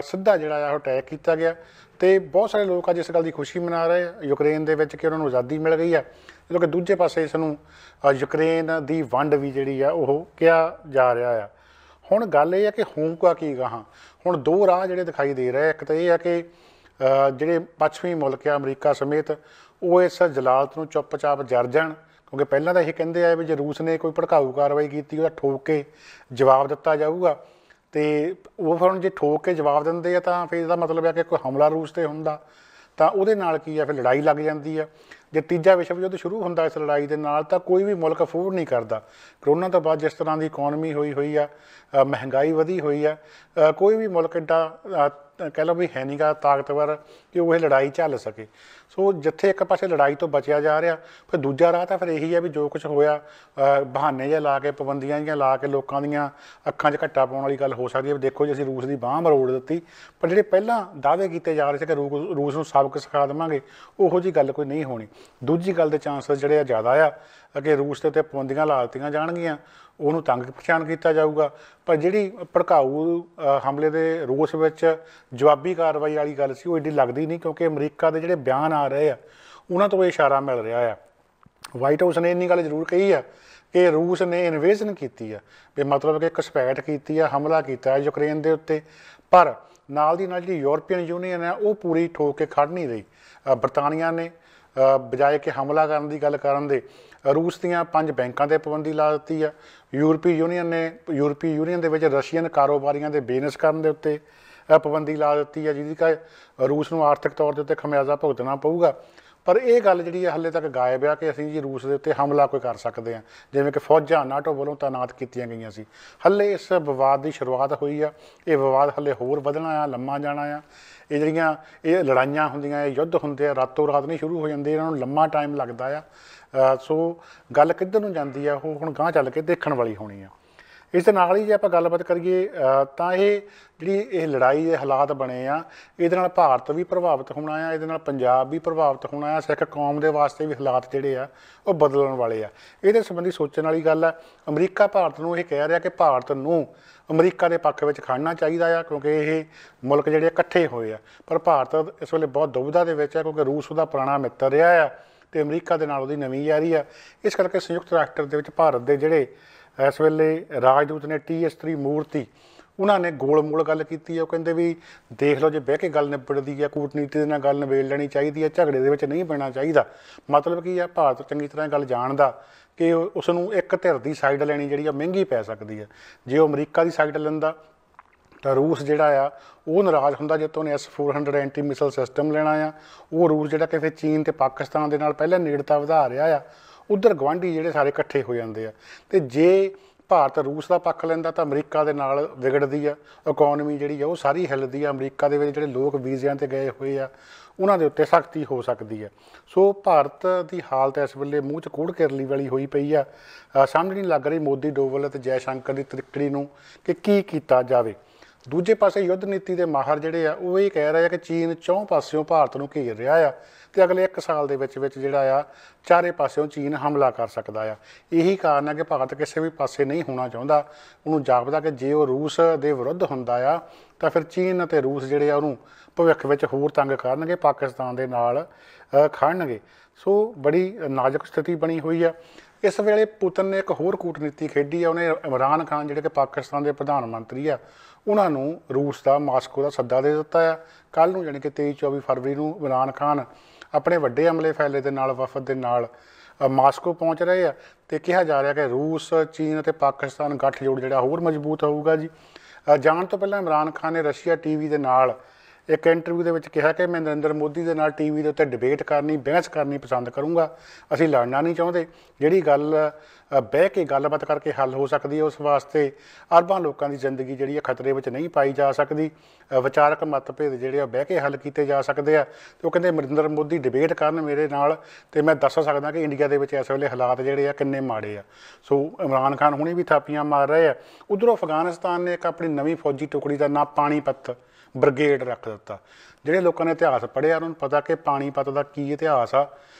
ਸਿੱਧਾ ਜਿਹੜਾ ਆ ਉਹ ਅਟੈਕ ਕੀਤਾ ਗਿਆ ਅਤੇ ਬਹੁਤ ਸਾਰੇ ਲੋਕ ਅੱਜ ਇਸ ਗੱਲ ਦੀ ਖੁਸ਼ੀ ਮਨਾ ਰਹੇ ਆ ਯੂਕਰੇਨ ਦੇ ਵਿੱਚ ਕਿ ਉਹਨਾਂ ਨੂੰ ਆਜ਼ਾਦੀ ਮਿਲ ਗਈ ਆ, ਜਦੋਂ ਕਿ ਦੂਜੇ ਪਾਸੇ ਇਸ ਨੂੰ ਯੂਕਰੇਨ ਦੀ ਵੰਡ ਵੀ ਜਿਹੜੀ ਆ ਉਹ ਕਿਹਾ ਜਾ ਰਿਹਾ ਆ। ਹੁਣ ਗੱਲ ਇਹ ਹੈ ਕਿ ਹੋਊਗਾ ਕੀ ਗਾਹਾਂ। ਹੁਣ ਦੋ ਰਾਹ ਜਿਹੜੇ ਦਿਖਾਈ ਦੇ ਰਹੇ, ਇੱਕ ਤਾਂ ਇਹ ਹੈ ਕਿ ਜਿਹੜੇ ਪੱਛਮੀ ਮੁਲਕ ਆ ਅਮਰੀਕਾ ਸਮੇਤ ਉਹ ਇਸ ਜਲਾਲਤ ਨੂੰ ਚੁੱਪ-ਚਾਪ ਜਰ ਜਾਣ, ਕਿਉਂਕਿ ਪਹਿਲਾਂ ਤਾਂ ਇਹ ਕਹਿੰਦੇ ਆ ਵੀ ਜੇ ਰੂਸ ਨੇ ਕੋਈ ਭੜਕਾਊ ਕਾਰਵਾਈ ਕੀਤੀ ਉਹਦਾ ਠੋਕ ਕੇ ਜਵਾਬ ਦਿੱਤਾ ਜਾਊਗਾ, ਅਤੇ ਉਹ ਫਿਰ ਹੁਣ ਜੇ ਠੋਕ ਕੇ ਜਵਾਬ ਦਿੰਦੇ ਆ ਤਾਂ ਫਿਰ ਇਹਦਾ ਮਤਲਬ ਹੈ ਕਿ ਕੋਈ ਹਮਲਾ ਰੂਸ 'ਤੇ ਹੁੰਦਾ ਤਾਂ ਉਹਦੇ ਨਾਲ ਕੀ ਆ, ਫਿਰ ਲੜਾਈ ਲੱਗ ਜਾਂਦੀ ਆ। ਜੇ ਤੀਜਾ ਵਿਸ਼ਵ ਯੁੱਧ ਸ਼ੁਰੂ ਹੁੰਦਾ ਇਸ ਲੜਾਈ ਦੇ ਨਾਲ ਤਾਂ ਕੋਈ ਵੀ ਮੁਲਕ ਅਫੋਰਡ ਨਹੀਂ ਕਰਦਾ। ਕਰੋਨਾ ਤੋਂ ਬਾਅਦ ਜਿਸ ਤਰ੍ਹਾਂ ਦੀ ਇਕੋਨਮੀ ਹੋਈ ਆ, ਮਹਿੰਗਾਈ ਵਧੀ ਹੋਈ ਆ, ਕੋਈ ਵੀ ਮੁਲਕ ਐਡਾ ਕਹਿ ਲਓ ਵੀ ਹੈ ਨਹੀਂ ਗਾ ਤਾਕਤਵਰ ਕਿ ਉਹ ਇਹ ਲੜਾਈ ਝੱਲ ਸਕੇ। ਸੋ ਜਿੱਥੇ ਇੱਕ ਪਾਸੇ ਲੜਾਈ ਤੋਂ ਬਚਿਆ ਜਾ ਰਿਹਾ, ਫਿਰ ਦੂਜਾ ਰਾਹ ਤਾਂ ਫਿਰ ਇਹੀ ਹੈ ਵੀ ਜੋ ਕੁਛ ਹੋਇਆ ਬਹਾਨੇ ਜਿਹੇ ਲਾ ਕੇ, ਪਾਬੰਦੀਆਂ ਜਿਹੀਆਂ ਲਾ ਕੇ ਲੋਕਾਂ ਦੀਆਂ ਅੱਖਾਂ 'ਚ ਘੱਟਾ ਪਾਉਣ ਵਾਲੀ ਗੱਲ ਹੋ ਸਕਦੀ ਹੈ ਵੀ ਦੇਖੋ ਜੀ ਅਸੀਂ ਰੂਸ ਦੀ ਬਾਂਹ ਮਰੋੜ ਦਿੱਤੀ, ਪਰ ਜਿਹੜੇ ਪਹਿਲਾਂ ਦਾਅਵੇ ਕੀਤੇ ਜਾ ਰਹੇ ਸੀ ਕਿ ਰੂਸ ਨੂੰ ਸਬਕ ਸਿਖਾ ਦੇਵਾਂਗੇ, ਉਹੋ ਜਿਹੀ ਗੱਲ ਕੋਈ ਨਹੀਂ ਹੋਣੀ। ਦੂਜੀ ਗੱਲ ਦੇ ਚਾਂਸਸ ਜਿਹੜੇ ਆ ਜ਼ਿਆਦਾ ਆ ਕਿ ਰੂਸ ਦੇ ਉੱਤੇ ਪਾਬੰਦੀਆਂ ਲਾ ਦਿੱਤੀਆਂ ਜਾਣਗੀਆਂ, ਉਹਨੂੰ ਤੰਗ ਪਛਾਣ ਕੀਤਾ ਜਾਊਗਾ। ਪਰ ਜਿਹੜੀ ਭੜਕਾਊ ਹਮਲੇ ਦੇ ਰੂਸ ਵਿੱਚ ਜਵਾਬੀ ਕਾਰਵਾਈ ਵਾਲੀ ਗੱਲ ਸੀ ਉਹ ਐਡੀ ਲੱਗਦੀ ਨਹੀਂ, ਕਿਉਂਕਿ ਅਮਰੀਕਾ ਦੇ ਜਿਹੜੇ ਬਿਆਨ ਆ ਰਹੇ ਆ ਉਹਨਾਂ ਤੋਂ ਇਹ ਇਸ਼ਾਰਾ ਮਿਲ ਰਿਹਾ ਆ। ਵਾਈਟ ਹਾਊਸ ਨੇ ਇੰਨੀ ਗੱਲ ਜ਼ਰੂਰ ਕਹੀ ਆ ਕਿ ਰੂਸ ਨੇ ਇਨਵੇਜ਼ਨ ਕੀਤੀ ਆ, ਵੀ ਮਤਲਬ ਕਿ ਘੁਸਪੈਠ ਕੀਤੀ ਆ, ਹਮਲਾ ਕੀਤਾ ਯੂਕਰੇਨ ਦੇ ਉੱਤੇ, ਪਰ ਨਾਲ ਦੀ ਨਾਲ ਜਿਹੜੀ ਯੂਰਪੀਅਨ ਯੂਨੀਅਨ ਹੈ ਉਹ ਪੂਰੀ ਠੋਕ ਕੇ ਖੜ੍ਹ ਨਹੀਂ ਰਹੀ। ਬਰਤਾਨੀਆ ਨੇ ਬਜਾਏ ਕਿ ਹਮਲਾ ਕਰਨ ਦੀ ਗੱਲ ਕਰਨ ਦੇ ਰੂਸ ਦੀਆਂ 5 ਬੈਂਕਾਂ 'ਤੇ ਪਾਬੰਦੀ ਲਾ ਦਿੱਤੀ ਆ। ਯੂਰਪੀ ਯੂਨੀਅਨ ਦੇ ਵਿੱਚ ਰਸ਼ੀਅਨ ਕਾਰੋਬਾਰੀਆਂ ਦੇ ਬਿਜ਼ਨਸ ਕਰਨ ਦੇ ਉੱਤੇ ਪਾਬੰਦੀ ਲਾ ਦਿੱਤੀ ਆ, ਜਿਹਦੀ ਕਿ ਰੂਸ ਨੂੰ ਆਰਥਿਕ ਤੌਰ ਦੇ ਉੱਤੇ ਖਮਿਆਜ਼ਾ ਭੁਗਤਣਾ ਪਊਗਾ। ਪਰ ਇਹ ਗੱਲ ਜਿਹੜੀ ਆ ਹਾਲੇ ਤੱਕ ਗਾਇਬ ਆ ਕਿ ਅਸੀਂ ਜੀ ਰੂਸ ਦੇ ਉੱਤੇ ਹਮਲਾ ਕੋਈ ਕਰ ਸਕਦੇ ਹਾਂ, ਜਿਵੇਂ ਕਿ ਫੌਜਾਂ ਨਾਟੋ ਵੱਲੋਂ ਤਾਇਨਾਤ ਕੀਤੀਆਂ ਗਈਆਂ ਸੀ। ਹਾਲੇ ਇਸ ਵਿਵਾਦ ਦੀ ਸ਼ੁਰੂਆਤ ਹੋਈ ਆ, ਇਹ ਵਿਵਾਦ ਹਾਲੇ ਹੋਰ ਵਧਣਾ ਆ, ਲੰਮਾ ਜਾਣਾ ਆ। ਇਹ ਜਿਹੜੀਆਂ ਇਹ ਲੜਾਈਆਂ ਹੁੰਦੀਆਂ, ਇਹ ਯੁੱਧ ਹੁੰਦੇ ਆ, ਰਾਤੋਂ ਰਾਤ ਨਹੀਂ ਸ਼ੁਰੂ ਹੋ ਜਾਂਦੇ, ਇਹਨਾਂ ਨੂੰ ਲੰਮਾ ਟਾਈਮ ਲੱਗਦਾ ਆ। ਸੋ ਗੱਲ ਕਿੱਧਰ ਨੂੰ ਜਾਂਦੀ ਆ ਉਹ ਹੁਣ ਗਾਂਹ ਚੱਲ ਕੇ ਦੇਖਣ ਵਾਲੀ ਹੋਣੀ ਆ। ਇਸ ਦੇ ਨਾਲ ਹੀ ਜੇ ਆਪਾਂ ਗੱਲਬਾਤ ਕਰੀਏ ਤਾਂ ਇਹ ਜਿਹੜੀ ਇਹ ਲੜਾਈ ਦੇ ਹਾਲਾਤ ਬਣੇ ਆ, ਇਹਦੇ ਨਾਲ ਭਾਰਤ ਵੀ ਪ੍ਰਭਾਵਿਤ ਹੋਣਾ ਆ, ਇਹਦੇ ਨਾਲ ਪੰਜਾਬ ਵੀ ਪ੍ਰਭਾਵਿਤ ਹੋਣਾ ਆ, ਸਿੱਖ ਕੌਮ ਦੇ ਵਾਸਤੇ ਵੀ ਹਾਲਾਤ ਜਿਹੜੇ ਆ ਉਹ ਬਦਲਣ ਵਾਲੇ ਆ। ਇਹਦੇ ਸੰਬੰਧੀ ਸੋਚਣ ਵਾਲੀ ਗੱਲ ਆ। ਅਮਰੀਕਾ ਭਾਰਤ ਨੂੰ ਇਹ ਕਹਿ ਰਿਹਾ ਕਿ ਭਾਰਤ ਨੂੰ ਅਮਰੀਕਾ ਦੇ ਪੱਖ ਵਿੱਚ ਖੜਨਾ ਚਾਹੀਦਾ ਆ, ਕਿਉਂਕਿ ਇਹ ਮੁਲਕ ਜਿਹੜੇ ਇਕੱਠੇ ਹੋਏ ਆ। ਪਰ ਭਾਰਤ ਇਸ ਵੇਲੇ ਬਹੁਤ ਦੁਵਿਧਾ ਦੇ ਵਿੱਚ ਆ, ਕਿਉਂਕਿ ਰੂਸ ਉਹਦਾ ਪੁਰਾਣਾ ਮਿੱਤਰ ਰਿਹਾ ਆ ਅਤੇ ਅਮਰੀਕਾ ਦੇ ਨਾਲ ਉਹਦੀ ਨਵੀਂ ਯਾਰੀ ਆ। ਇਸ ਕਰਕੇ ਸੰਯੁਕਤ ਰਾਸ਼ਟਰ ਦੇ ਵਿੱਚ ਭਾਰਤ ਦੇ ਜਿਹੜੇ ਇਸ ਵੇਲੇ ਰਾਜਦੂਤ ਨੇ TS ਤ੍ਰਿਮੂਰਤੀ, ਉਹਨਾਂ ਨੇ ਗੋਲ ਮੋਲ ਗੱਲ ਕੀਤੀ ਹੈ। ਉਹ ਕਹਿੰਦੇ ਵੀ ਦੇਖ ਲਓ, ਜੇ ਬਹਿ ਕੇ ਗੱਲ ਨਿਬੜਦੀ ਹੈ, ਕੂਟਨੀਤੀ ਦੇ ਨਾਲ ਗੱਲ ਨਿਬੇੜ ਲੈਣੀ ਚਾਹੀਦੀ ਹੈ, ਝਗੜੇ ਦੇ ਵਿੱਚ ਨਹੀਂ ਪੈਣਾ ਚਾਹੀਦਾ। ਮਤਲਬ ਕੀ ਆ, ਭਾਰਤ ਚੰਗੀ ਤਰ੍ਹਾਂ ਗੱਲ ਜਾਣਦਾ ਕਿ ਉਸ ਨੂੰ ਇੱਕ ਧਿਰ ਦੀ ਸਾਈਡ ਲੈਣੀ ਜਿਹੜੀ ਆ ਮਹਿੰਗੀ ਪੈ ਸਕਦੀ ਹੈ। ਜੇ ਉਹ ਅਮਰੀਕਾ ਦੀ ਸਾਈਡ ਲੈਂਦਾ ਤਾਂ ਰੂਸ ਜਿਹੜਾ ਆ ਉਹ ਨਾਰਾਜ਼ ਹੁੰਦਾ, ਜਿੱਤੋਂ ਉਹਨੇ S-400 ਐਂਟੀ ਮਿਸਲ ਸਿਸਟਮ ਲੈਣਾ ਆ। ਉਹ ਰੂਸ ਜਿਹੜਾ ਕਿ ਫਿਰ ਚੀਨ ਅਤੇ ਪਾਕਿਸਤਾਨ ਦੇ ਨਾਲ ਪਹਿਲਾਂ ਨੇੜਤਾ ਵਧਾ ਰਿਹਾ ਆ, ਉੱਧਰ ਗੁਆਂਢੀ ਜਿਹੜੇ ਸਾਰੇ ਇਕੱਠੇ ਹੋ ਜਾਂਦੇ ਆ। ਅਤੇ ਜੇ ਭਾਰਤ ਰੂਸ ਦਾ ਪੱਖ ਲੈਂਦਾ ਤਾਂ ਅਮਰੀਕਾ ਦੇ ਨਾਲ ਵਿਗੜਦੀ ਆ, ਇਕੋਨਮੀ ਜਿਹੜੀ ਆ ਉਹ ਸਾਰੀ ਹਿੱਲਦੀ ਆ। ਅਮਰੀਕਾ ਦੇ ਵਿੱਚ ਜਿਹੜੇ ਲੋਕ ਵੀਜ਼ਿਆਂ 'ਤੇ ਗਏ ਹੋਏ ਆ ਉਹਨਾਂ ਦੇ ਉੱਤੇ ਸਖਤੀ ਹੋ ਸਕਦੀ ਹੈ। ਸੋ ਭਾਰਤ ਦੀ ਹਾਲਤ ਇਸ ਵੇਲੇ ਮੂੰਹ 'ਚ ਕੂੜ ਕਿਰਲੀ ਵਾਲੀ ਹੋਈ ਪਈ ਆ। ਸਮਝ ਨਹੀਂ ਲੱਗ ਰਹੀ ਮੋਦੀ, ਡੋਵਲ ਅਤੇ ਜੈਸ਼ੰਕਰ ਦੀ ਤ੍ਰਿਕੜੀ ਨੂੰ ਕਿ ਕੀ ਕੀਤਾ ਜਾਵੇ। ਦੂਜੇ ਪਾਸੇ ਯੁੱਧ ਨੀਤੀ ਦੇ ਮਾਹਰ ਜਿਹੜੇ ਆ ਉਹ ਇਹ ਕਹਿ ਰਹੇ ਆ ਕਿ ਚੀਨ ਚੌਂ ਪਾਸਿਓਂ ਭਾਰਤ ਨੂੰ ਘੇਰ ਰਿਹਾ ਆ ਅਤੇ ਅਗਲੇ 1 ਸਾਲ ਦੇ ਵਿੱਚ ਜਿਹੜਾ ਆ ਚਾਰੇ ਪਾਸਿਓਂ ਚੀਨ ਹਮਲਾ ਕਰ ਸਕਦਾ ਆ। ਇਹੀ ਕਾਰਨ ਹੈ ਕਿ ਭਾਰਤ ਕਿਸੇ ਵੀ ਪਾਸੇ ਨਹੀਂ ਹੋਣਾ ਚਾਹੁੰਦਾ। ਉਹਨੂੰ ਜਾਪਦਾ ਕਿ ਜੇ ਉਹ ਰੂਸ ਦੇ ਵਿਰੁੱਧ ਹੁੰਦਾ ਆ ਤਾਂ ਫਿਰ ਚੀਨ ਅਤੇ ਰੂਸ ਜਿਹੜੇ ਆ ਉਹਨੂੰ ਭਵਿੱਖ ਵਿੱਚ ਹੋਰ ਤੰਗ ਕਰਨਗੇ, ਪਾਕਿਸਤਾਨ ਦੇ ਨਾਲ ਖੜਨਗੇ। ਸੋ ਬੜੀ ਨਾਜ਼ੁਕ ਸਥਿਤੀ ਬਣੀ ਹੋਈ ਆ। ਇਸ ਵੇਲੇ ਪੁਤਨ ਨੇ ਇੱਕ ਹੋਰ ਕੂਟਨੀਤੀ ਖੇਡੀ ਆ। ਉਹਨੇ ਇਮਰਾਨ ਖਾਨ ਜਿਹੜੇ ਕਿ ਪਾਕਿਸਤਾਨ ਦੇ ਪ੍ਰਧਾਨ ਮੰਤਰੀ ਆ, ਉਹਨਾਂ ਨੂੰ ਰੂਸ ਦਾ, ਮਾਸਕੋ ਦਾ ਸੱਦਾ ਦੇ ਦਿੱਤਾ ਆ। ਕੱਲ੍ਹ ਨੂੰ ਜਾਣੀ ਕਿ 23-24 ਫਰਵਰੀ ਨੂੰ ਇਮਰਾਨ ਖਾਨ ਆਪਣੇ ਵੱਡੇ ਅਮਲੇ ਫੈਲੇ ਦੇ ਨਾਲ, ਵਫਦ ਦੇ ਨਾਲ ਮਾਸਕੋ ਪਹੁੰਚ ਰਹੇ ਆ ਅਤੇ ਕਿਹਾ ਜਾ ਰਿਹਾ ਕਿ ਰੂਸ, ਚੀਨ ਅਤੇ ਪਾਕਿਸਤਾਨ ਗੱਠਜੋੜ ਜਿਹੜਾ ਹੋਰ ਮਜ਼ਬੂਤ ਹੋਊਗਾ ਜੀ। ਜਾਣ ਤੋਂ ਪਹਿਲਾਂ ਇਮਰਾਨ ਖਾਨ ਨੇ ਰਸ਼ੀਆ TV ਦੇ ਨਾਲ ਇੱਕ ਇੰਟਰਵਿਊ ਦੇ ਵਿੱਚ ਕਿਹਾ ਕਿ ਮੈਂ ਨਰਿੰਦਰ ਮੋਦੀ ਦੇ ਨਾਲ TV ਦੇ ਉੱਤੇ ਡਿਬੇਟ ਕਰਨੀ, ਬਹਿਸ ਕਰਨੀ ਪਸੰਦ ਕਰੂੰਗਾ। ਅਸੀਂ ਲੜਨਾ ਨਹੀਂ ਚਾਹੁੰਦੇ। ਜਿਹੜੀ ਗੱਲ ਬਹਿ ਕੇ ਗੱਲਬਾਤ ਕਰਕੇ ਹੱਲ ਹੋ ਸਕਦੀ ਹੈ, ਉਸ ਵਾਸਤੇ ਅਰਬਾਂ ਲੋਕਾਂ ਦੀ ਜ਼ਿੰਦਗੀ ਜਿਹੜੀ ਹੈ ਖਤਰੇ ਵਿੱਚ ਨਹੀਂ ਪਾਈ ਜਾ ਸਕਦੀ। ਵਿਚਾਰਕ ਮਤਭੇਦ ਜਿਹੜੇ ਆ ਬਹਿ ਕੇ ਹੱਲ ਕੀਤੇ ਜਾ ਸਕਦੇ ਆ। ਅਤੇ ਉਹ ਕਹਿੰਦੇ ਨਰਿੰਦਰ ਮੋਦੀ ਡਿਬੇਟ ਕਰਨ ਮੇਰੇ ਨਾਲ ਅਤੇ ਮੈਂ ਦੱਸ ਸਕਦਾ ਕਿ ਇੰਡੀਆ ਦੇ ਵਿੱਚ ਇਸ ਵੇਲੇ ਹਾਲਾਤ ਜਿਹੜੇ ਆ ਕਿੰਨੇ ਮਾੜੇ ਆ। ਸੋ ਇਮਰਾਨ ਖਾਨ ਹੁਣੇ ਵੀ ਥਾਪੀਆਂ ਮਾਰ ਰਹੇ ਆ। ਉੱਧਰੋਂ ਅਫਗਾਨਿਸਤਾਨ ਨੇ ਇੱਕ ਆਪਣੀ ਨਵੀਂ ਫੌਜੀ ਟੁਕੜੀ ਦਾ ਨਾਂ ਪਾਣੀਪਤ ਬ੍ਰਿਗੇਡ ਰੱਖ ਦਿੱਤਾ। ਜਿਹੜੇ ਲੋਕਾਂ ਨੇ ਇਤਿਹਾਸ ਪੜ੍ਹਿਆ ਉਹਨਾਂ ਨੂੰ ਪਤਾ ਕਿ ਪਾਣੀਪਤ ਦਾ ਕੀ ਇਤਿਹਾਸ ਆ।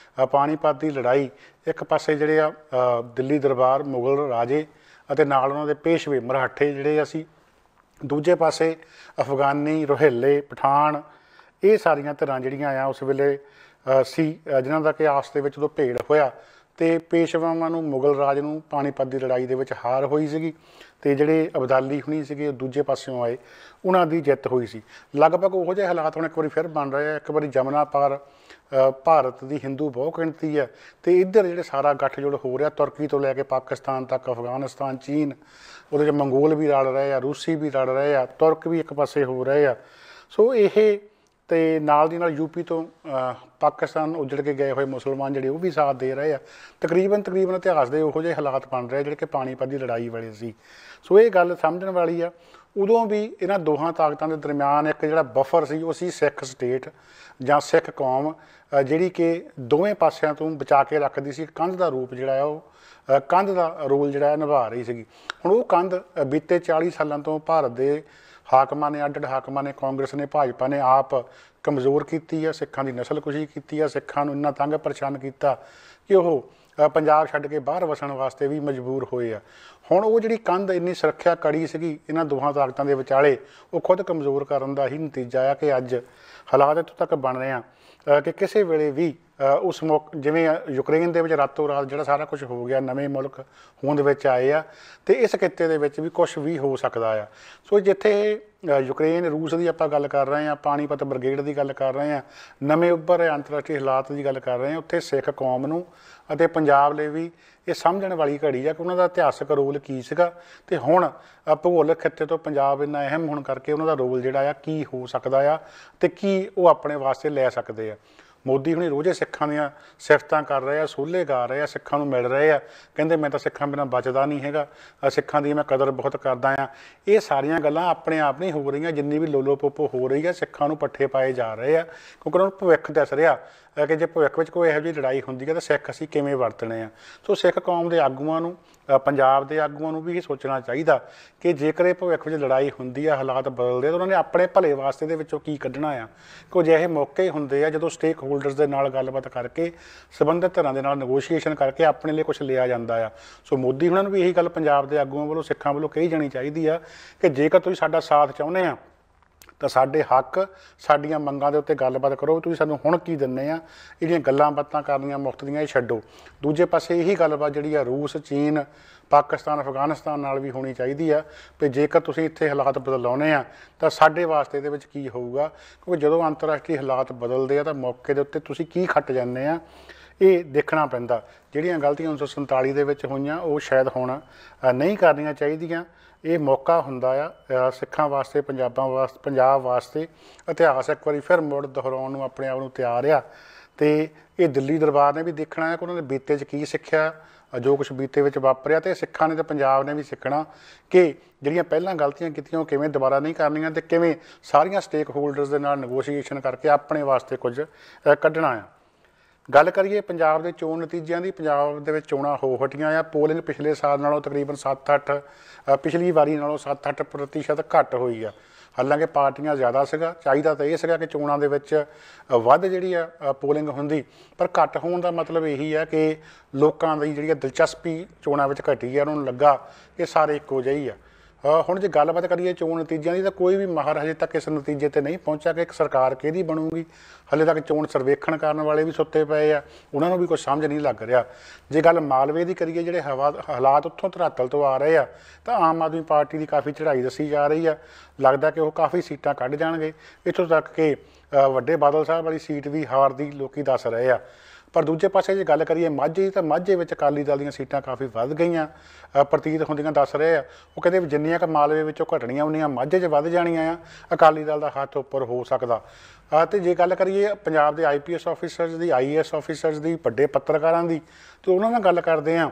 ਪਾਣੀਪਤ ਦੀ ਲੜਾਈ ਇੱਕ ਪਾਸੇ ਜਿਹੜੇ ਆ ਦਿੱਲੀ ਦਰਬਾਰ, ਮੁਗਲ ਰਾਜੇ ਅਤੇ ਨਾਲ ਉਹਨਾਂ ਦੇ ਪੇਸ਼ਵੇ ਮਰਾਠੇ ਜਿਹੜੇ ਅਸੀਂ, ਦੂਜੇ ਪਾਸੇ ਅਫਗਾਨੀ, ਰੋਹਿਲੇ, ਪਠਾਨ, ਇਹ ਸਾਰੀਆਂ ਧਿਰਾਂ ਜਿਹੜੀਆਂ ਆ ਉਸ ਵੇਲੇ ਸੀ, ਜਿਨ੍ਹਾਂ ਦਾ ਕਿ ਆਪਸ ਦੇ ਵਿੱਚ ਉਦੋਂ ਭੇੜ ਹੋਇਆ ਅਤੇ ਪੇਸ਼ਵਾਵਾਂ ਨੂੰ, ਮੁਗਲ ਰਾਜ ਨੂੰ ਪਾਣੀਪਤ ਦੀ ਲੜਾਈ ਦੇ ਵਿੱਚ ਹਾਰ ਹੋਈ ਸੀਗੀ ਅਤੇ ਜਿਹੜੇ ਅਬਦਾਲੀ ਹੁਣੀ ਸੀਗੇ ਦੂਜੇ ਪਾਸਿਓਂ ਆਏ, ਉਹਨਾਂ ਦੀ ਜਿੱਤ ਹੋਈ ਸੀ। ਲਗਭਗ ਉਹੋ ਜਿਹੇ ਹਾਲਾਤ ਹੁਣ ਇੱਕ ਵਾਰੀ ਫਿਰ ਬਣ ਰਹੇ ਆ। ਇੱਕ ਵਾਰੀ ਜਮਨਾ ਪਾਰ ਭਾਰਤ ਦੀ ਹਿੰਦੂ ਬਹੁ ਗਿਣਤੀ ਹੈ ਅਤੇ ਇੱਧਰ ਜਿਹੜੇ ਸਾਰਾ ਗੱਠਜੋੜ ਹੋ ਰਿਹਾ, ਤੁਰਕੀ ਤੋਂ ਲੈ ਕੇ ਪਾਕਿਸਤਾਨ ਤੱਕ, ਅਫਗਾਨਿਸਤਾਨ, ਚੀਨ, ਉਹਦੇ 'ਚ ਮੰਗੋਲ ਵੀ ਰਲ ਰਹੇ ਆ, ਰੂਸੀ ਵੀ ਰਲ ਰਹੇ ਆ, ਤੁਰਕ ਵੀ ਇੱਕ ਪਾਸੇ ਹੋ ਰਹੇ ਆ। ਸੋ ਇਹ ਅਤੇ ਨਾਲ ਦੀ ਨਾਲ UP ਤੋਂ ਪਾਕਿਸਤਾਨ ਉੱਜੜ ਕੇ ਗਏ ਹੋਏ ਮੁਸਲਮਾਨ ਜਿਹੜੇ ਉਹ ਵੀ ਸਾਥ ਦੇ ਰਹੇ ਆ। ਤਕਰੀਬਨ ਇਤਿਹਾਸ ਦੇ ਉਹੋ ਜਿਹੇ ਹਾਲਾਤ ਬਣ ਰਹੇ ਜਿਹੜੇ ਕਿ ਪਾਣੀਪਤ ਦੀ ਲੜਾਈ ਵੇਲੇ ਸੀ। ਸੋ ਇਹ ਗੱਲ ਸਮਝਣ ਵਾਲੀ ਆ। ਉਦੋਂ ਵੀ ਇਹਨਾਂ ਦੋਹਾਂ ਤਾਕਤਾਂ ਦੇ ਦਰਮਿਆਨ ਇੱਕ ਜਿਹੜਾ ਬਫਰ ਸੀ ਉਹ ਸੀ ਸਿੱਖ ਸਟੇਟ ਜਾਂ ਸਿੱਖ ਕੌਮ, ਜਿਹੜੀ ਕਿ ਦੋਵੇਂ ਪਾਸਿਆਂ ਤੋਂ ਬਚਾ ਕੇ ਰੱਖਦੀ ਸੀ। ਕੰਧ ਦਾ ਰੂਪ ਜਿਹੜਾ ਆ ਉਹ ਕੰਧ ਦਾ ਰੋਲ ਜਿਹੜਾ ਨਿਭਾ ਰਹੀ ਸੀਗੀ। ਹੁਣ ਉਹ ਕੰਧ ਬੀਤੇ 40 ਸਾਲਾਂ ਤੋਂ ਭਾਰਤ ਦੇ ਹਾਕਮਾਂ ਨੇ, ਅੱਡ-ਅੱਡ ਹਾਕਮਾਂ ਨੇ, ਕਾਂਗਰਸ ਨੇ, ਭਾਜਪਾ ਨੇ ਆਪ ਕਮਜ਼ੋਰ ਕੀਤੀ ਆ। ਸਿੱਖਾਂ ਦੀ ਨਸਲਕੁਸ਼ੀ ਕੀਤੀ ਆ, ਸਿੱਖਾਂ ਨੂੰ ਇੰਨਾ ਤੰਗ ਪਰੇਸ਼ਾਨ ਕੀਤਾ ਕਿ ਉਹ ਪੰਜਾਬ ਛੱਡ ਕੇ ਬਾਹਰ ਵਸਣ ਵਾਸਤੇ ਵੀ ਮਜਬੂਰ ਹੋਏ ਆ। ਹੁਣ ਉਹ ਜਿਹੜੀ ਕੰਧ ਇੰਨੀ ਸੁਰੱਖਿਆ ਕੜੀ ਸੀਗੀ ਇਹਨਾਂ ਦੋਹਾਂ ਤਾਕਤਾਂ ਦੇ ਵਿਚਾਲੇ, ਉਹ ਖੁਦ ਕਮਜ਼ੋਰ ਕਰਨ ਦਾ ਹੀ ਨਤੀਜਾ ਆ ਕਿ ਅੱਜ ਹਾਲਾਤ ਇੱਥੋਂ ਤੱਕ ਬਣ ਰਹੇ ਆ ਕਿ ਕਿਸੇ ਵੇਲੇ ਵੀ ਉਸ ਜਿਵੇਂ ਯੂਕਰੇਨ ਦੇ ਵਿੱਚ ਰਾਤੋਂ ਰਾਤ ਜਿਹੜਾ ਸਾਰਾ ਕੁਝ ਹੋ ਗਿਆ, ਨਵੇਂ ਮੁਲਕ ਹੋਂਦ ਵਿੱਚ ਆਏ ਆ ਅਤੇ ਇਸ ਖਿੱਤੇ ਦੇ ਵਿੱਚ ਵੀ ਕੁਛ ਵੀ ਹੋ ਸਕਦਾ ਆ। ਸੋ ਜਿੱਥੇ ਯੂਕਰੇਨ, ਰੂਸ ਦੀ ਆਪਾਂ ਗੱਲ ਕਰ ਰਹੇ ਹਾਂ, ਪਾਣੀਪਤ ਬ੍ਰਿਗੇਡ ਦੀ ਗੱਲ ਕਰ ਰਹੇ ਹਾਂ, ਨਵੇਂ ਉੱਭਰ ਰਹੇ ਅੰਤਰਰਾਸ਼ਟਰੀ ਹਾਲਾਤ ਦੀ ਗੱਲ ਕਰ ਰਹੇ ਹਾਂ, ਉੱਥੇ ਸਿੱਖ ਕੌਮ ਨੂੰ ਅਤੇ ਪੰਜਾਬ ਲਈ ਵੀ ਇਹ ਸਮਝਣ ਵਾਲੀ ਘੜੀ ਆ ਕਿ ਉਹਨਾਂ ਦਾ ਇਤਿਹਾਸਕ ਰੋਲ ਕੀ ਸੀਗਾ ਅਤੇ ਹੁਣ ਭੂਗੋਲਿਕ ਖਿੱਤੇ ਤੋਂ ਪੰਜਾਬ ਇੰਨਾ ਅਹਿਮ ਹੋਣ ਕਰਕੇ ਉਹਨਾਂ ਦਾ ਰੋਲ ਜਿਹੜਾ ਆ ਕੀ ਹੋ ਸਕਦਾ ਆ ਅਤੇ ਕੀ ਉਹ ਆਪਣੇ ਵਾਸਤੇ ਲੈ ਸਕਦੇ ਆ। ਮੋਦੀ ਹੁਣੀ ਰੋਜ਼ੇ ਸਿੱਖਾਂ ਦੀਆਂ ਸਿਫਤਾਂ ਕਰ ਰਹੇ ਆ, ਸੋਹਲੇ ਗਾ ਰਹੇ ਆ, ਸਿੱਖਾਂ ਨੂੰ ਮਿਲ ਰਹੇ ਆ, ਕਹਿੰਦੇ ਮੈਂ ਤਾਂ ਸਿੱਖਾਂ ਬਿਨਾਂ ਬਚਦਾ ਨਹੀਂ ਹੈਗਾ, ਸਿੱਖਾਂ ਦੀ ਮੈਂ ਕਦਰ ਬਹੁਤ ਕਰਦਾ ਹਾਂ। ਇਹ ਸਾਰੀਆਂ ਗੱਲਾਂ ਆਪਣੇ ਆਪ ਨਹੀਂ ਹੋ ਰਹੀਆਂ, ਜਿੰਨੀ ਵੀ ਲੋਲੋ ਪੋਪੋ ਹੋ ਰਹੀ ਆ, ਸਿੱਖਾਂ ਨੂੰ ਪੱਠੇ ਪਾਏ ਜਾ ਰਹੇ ਆ ਕਿਉਂਕਿ ਉਹਨਾਂ ਨੂੰ ਭਵਿੱਖ ਦਿਸ ਰਿਹਾ कि जे भविख में कोई ਇਹੋ ਜਿਹੀ लड़ाई होंदी है तो सिख असीं किवें वरतने आ। सो सिख कौम के आगूआं नूं पंजाब के आगूआं नूं भी ये सोचना चाहिए कि जेकर भविख में लड़ाई होंदी है, हालात बदलते, तो उन्होंने अपने भले वास्ते दे विचों की कढ़ना आ। कोई अजिहे मौके होंदे आ जदों स्टेक होल्डरस दे नाल गलबात करके संबंधित धिरां दे नाल नगोशिएशन करके अपने लिए कुछ लिया जाता है। सो मोदी हुणां नूं भी यही गल पंजाब के आगूआं वालों सिखां वालों कही जानी चाहिए आ कि जेकर तुसीं साडा साथ चाहुंदे आ तो साडे हक साडियां मंगां दे उत्ते गलबात करो, तुसीं सानूं हुण की दिंदे आ, इहड़ियां गल्लां बातां करनियां मुफ्त दियां ये छड्डो। दूजे पासे यही गलबात जिहड़ी आ रूस, चीन, पाकिस्तान, अफगानिस्तान नाल भी होनी चाहिए आ भी जेकर तुसीं इत्थे हालात बदलाउने आ तो साडे वास्ते इहदे विच की होऊगा, क्योंकि जदों अंतरराष्ट्रीय हालात बदलदे आ तो मौके दे उत्ते तुसीं की खट जांदे आ ये देखना पैंदा। जिहड़ियां गलतियां 1947 दे विच होईयां वो शायद हुण नहीं करनियां चाहीदियां। ये मौका हुंदा आ सिखां वास्ते, पंजाब वास्ते इतिहास एक बारी फिर मुड़ दोहराउण नूं अपने आप नूं तैयार आ। ते ये दिल्ली दरबार ने भी देखना है कि उन्होंने बीते च की सिੱਖਿਆ, जो कुछ बीते विच वापरिया, तो सिखां ने तो पंजाब ने भी सीखना कि ਜਿਹੜੀਆਂ ਪਹਿਲਾਂ गलतियां कीतियां ਉਹ किवें ਦੁਬਾਰਾ नहीं करनियां ते किवें सारियां स्टेक होल्डरस दे नाल नगोशिएशन करके अपने वास्ते कुछ कढ़ना आ। गल करिए पंजाब के चोण नतीजों की, पंजाब के चोणां हो हटियां आ। पोलिंग पिछले साल नालों तकरीबन 7-8 पिछली वारी नालों 7-8% घट हुई आ। हालांकि पार्टियां ज़्यादा सीगा, चाहिदा तो यह सीगा कि चोणां दे विच वध जिहड़ी आ पोलिंग हुंदी, पर घट होण दा मतलब यही है कि लोकां दी जिहड़ी दिलचस्पी चोणां विच घटी है, उन्होंने लगा कि सारे इक्को जिहे आ। हुण जे गलबात करिए चोण नतीजों की तो कोई भी माहर हजे तक इस नतीजे ते नहीं पहुंचा कि एक सरकार किहदी बनूगी। हले तक चोण सर्वेखण करन वाले भी सुत्ते पए आ, उन्होंने भी कुछ समझ नहीं लग रहा। जे गल मालवे की करिए, जिहड़े हालात उत्थों धरातल तो आ रहे आ, तो आम आदमी पार्टी की काफ़ी चढ़ाई दसी जा रही है। लगता कि वो काफ़ी सीटां कढ जाणगे, इत्थों तक कि वड्डे बादल साहब वाली सीट भी हार दी लोकी दस रहे आ। पर दूजे पासे जे गल करिए माझे की, तो माझे विच अकाली दल दीयां सीटां काफ़ी वध गईयां प्रतीत होंदियां दस रहे आ। वो कहते भी जिन्नियां क मालवे विचों घटणियां उन्नियां माझे च वध जाणियां आ, अकाली दल दा हत्थ उपर हो सकदा। तो जे गल करिए पंजाब के IPS ऑफिसर्स की, IAS ऑफिसर्स की, वड्डे पत्रकारां की, तो उन्हां नाल गल करदे आ,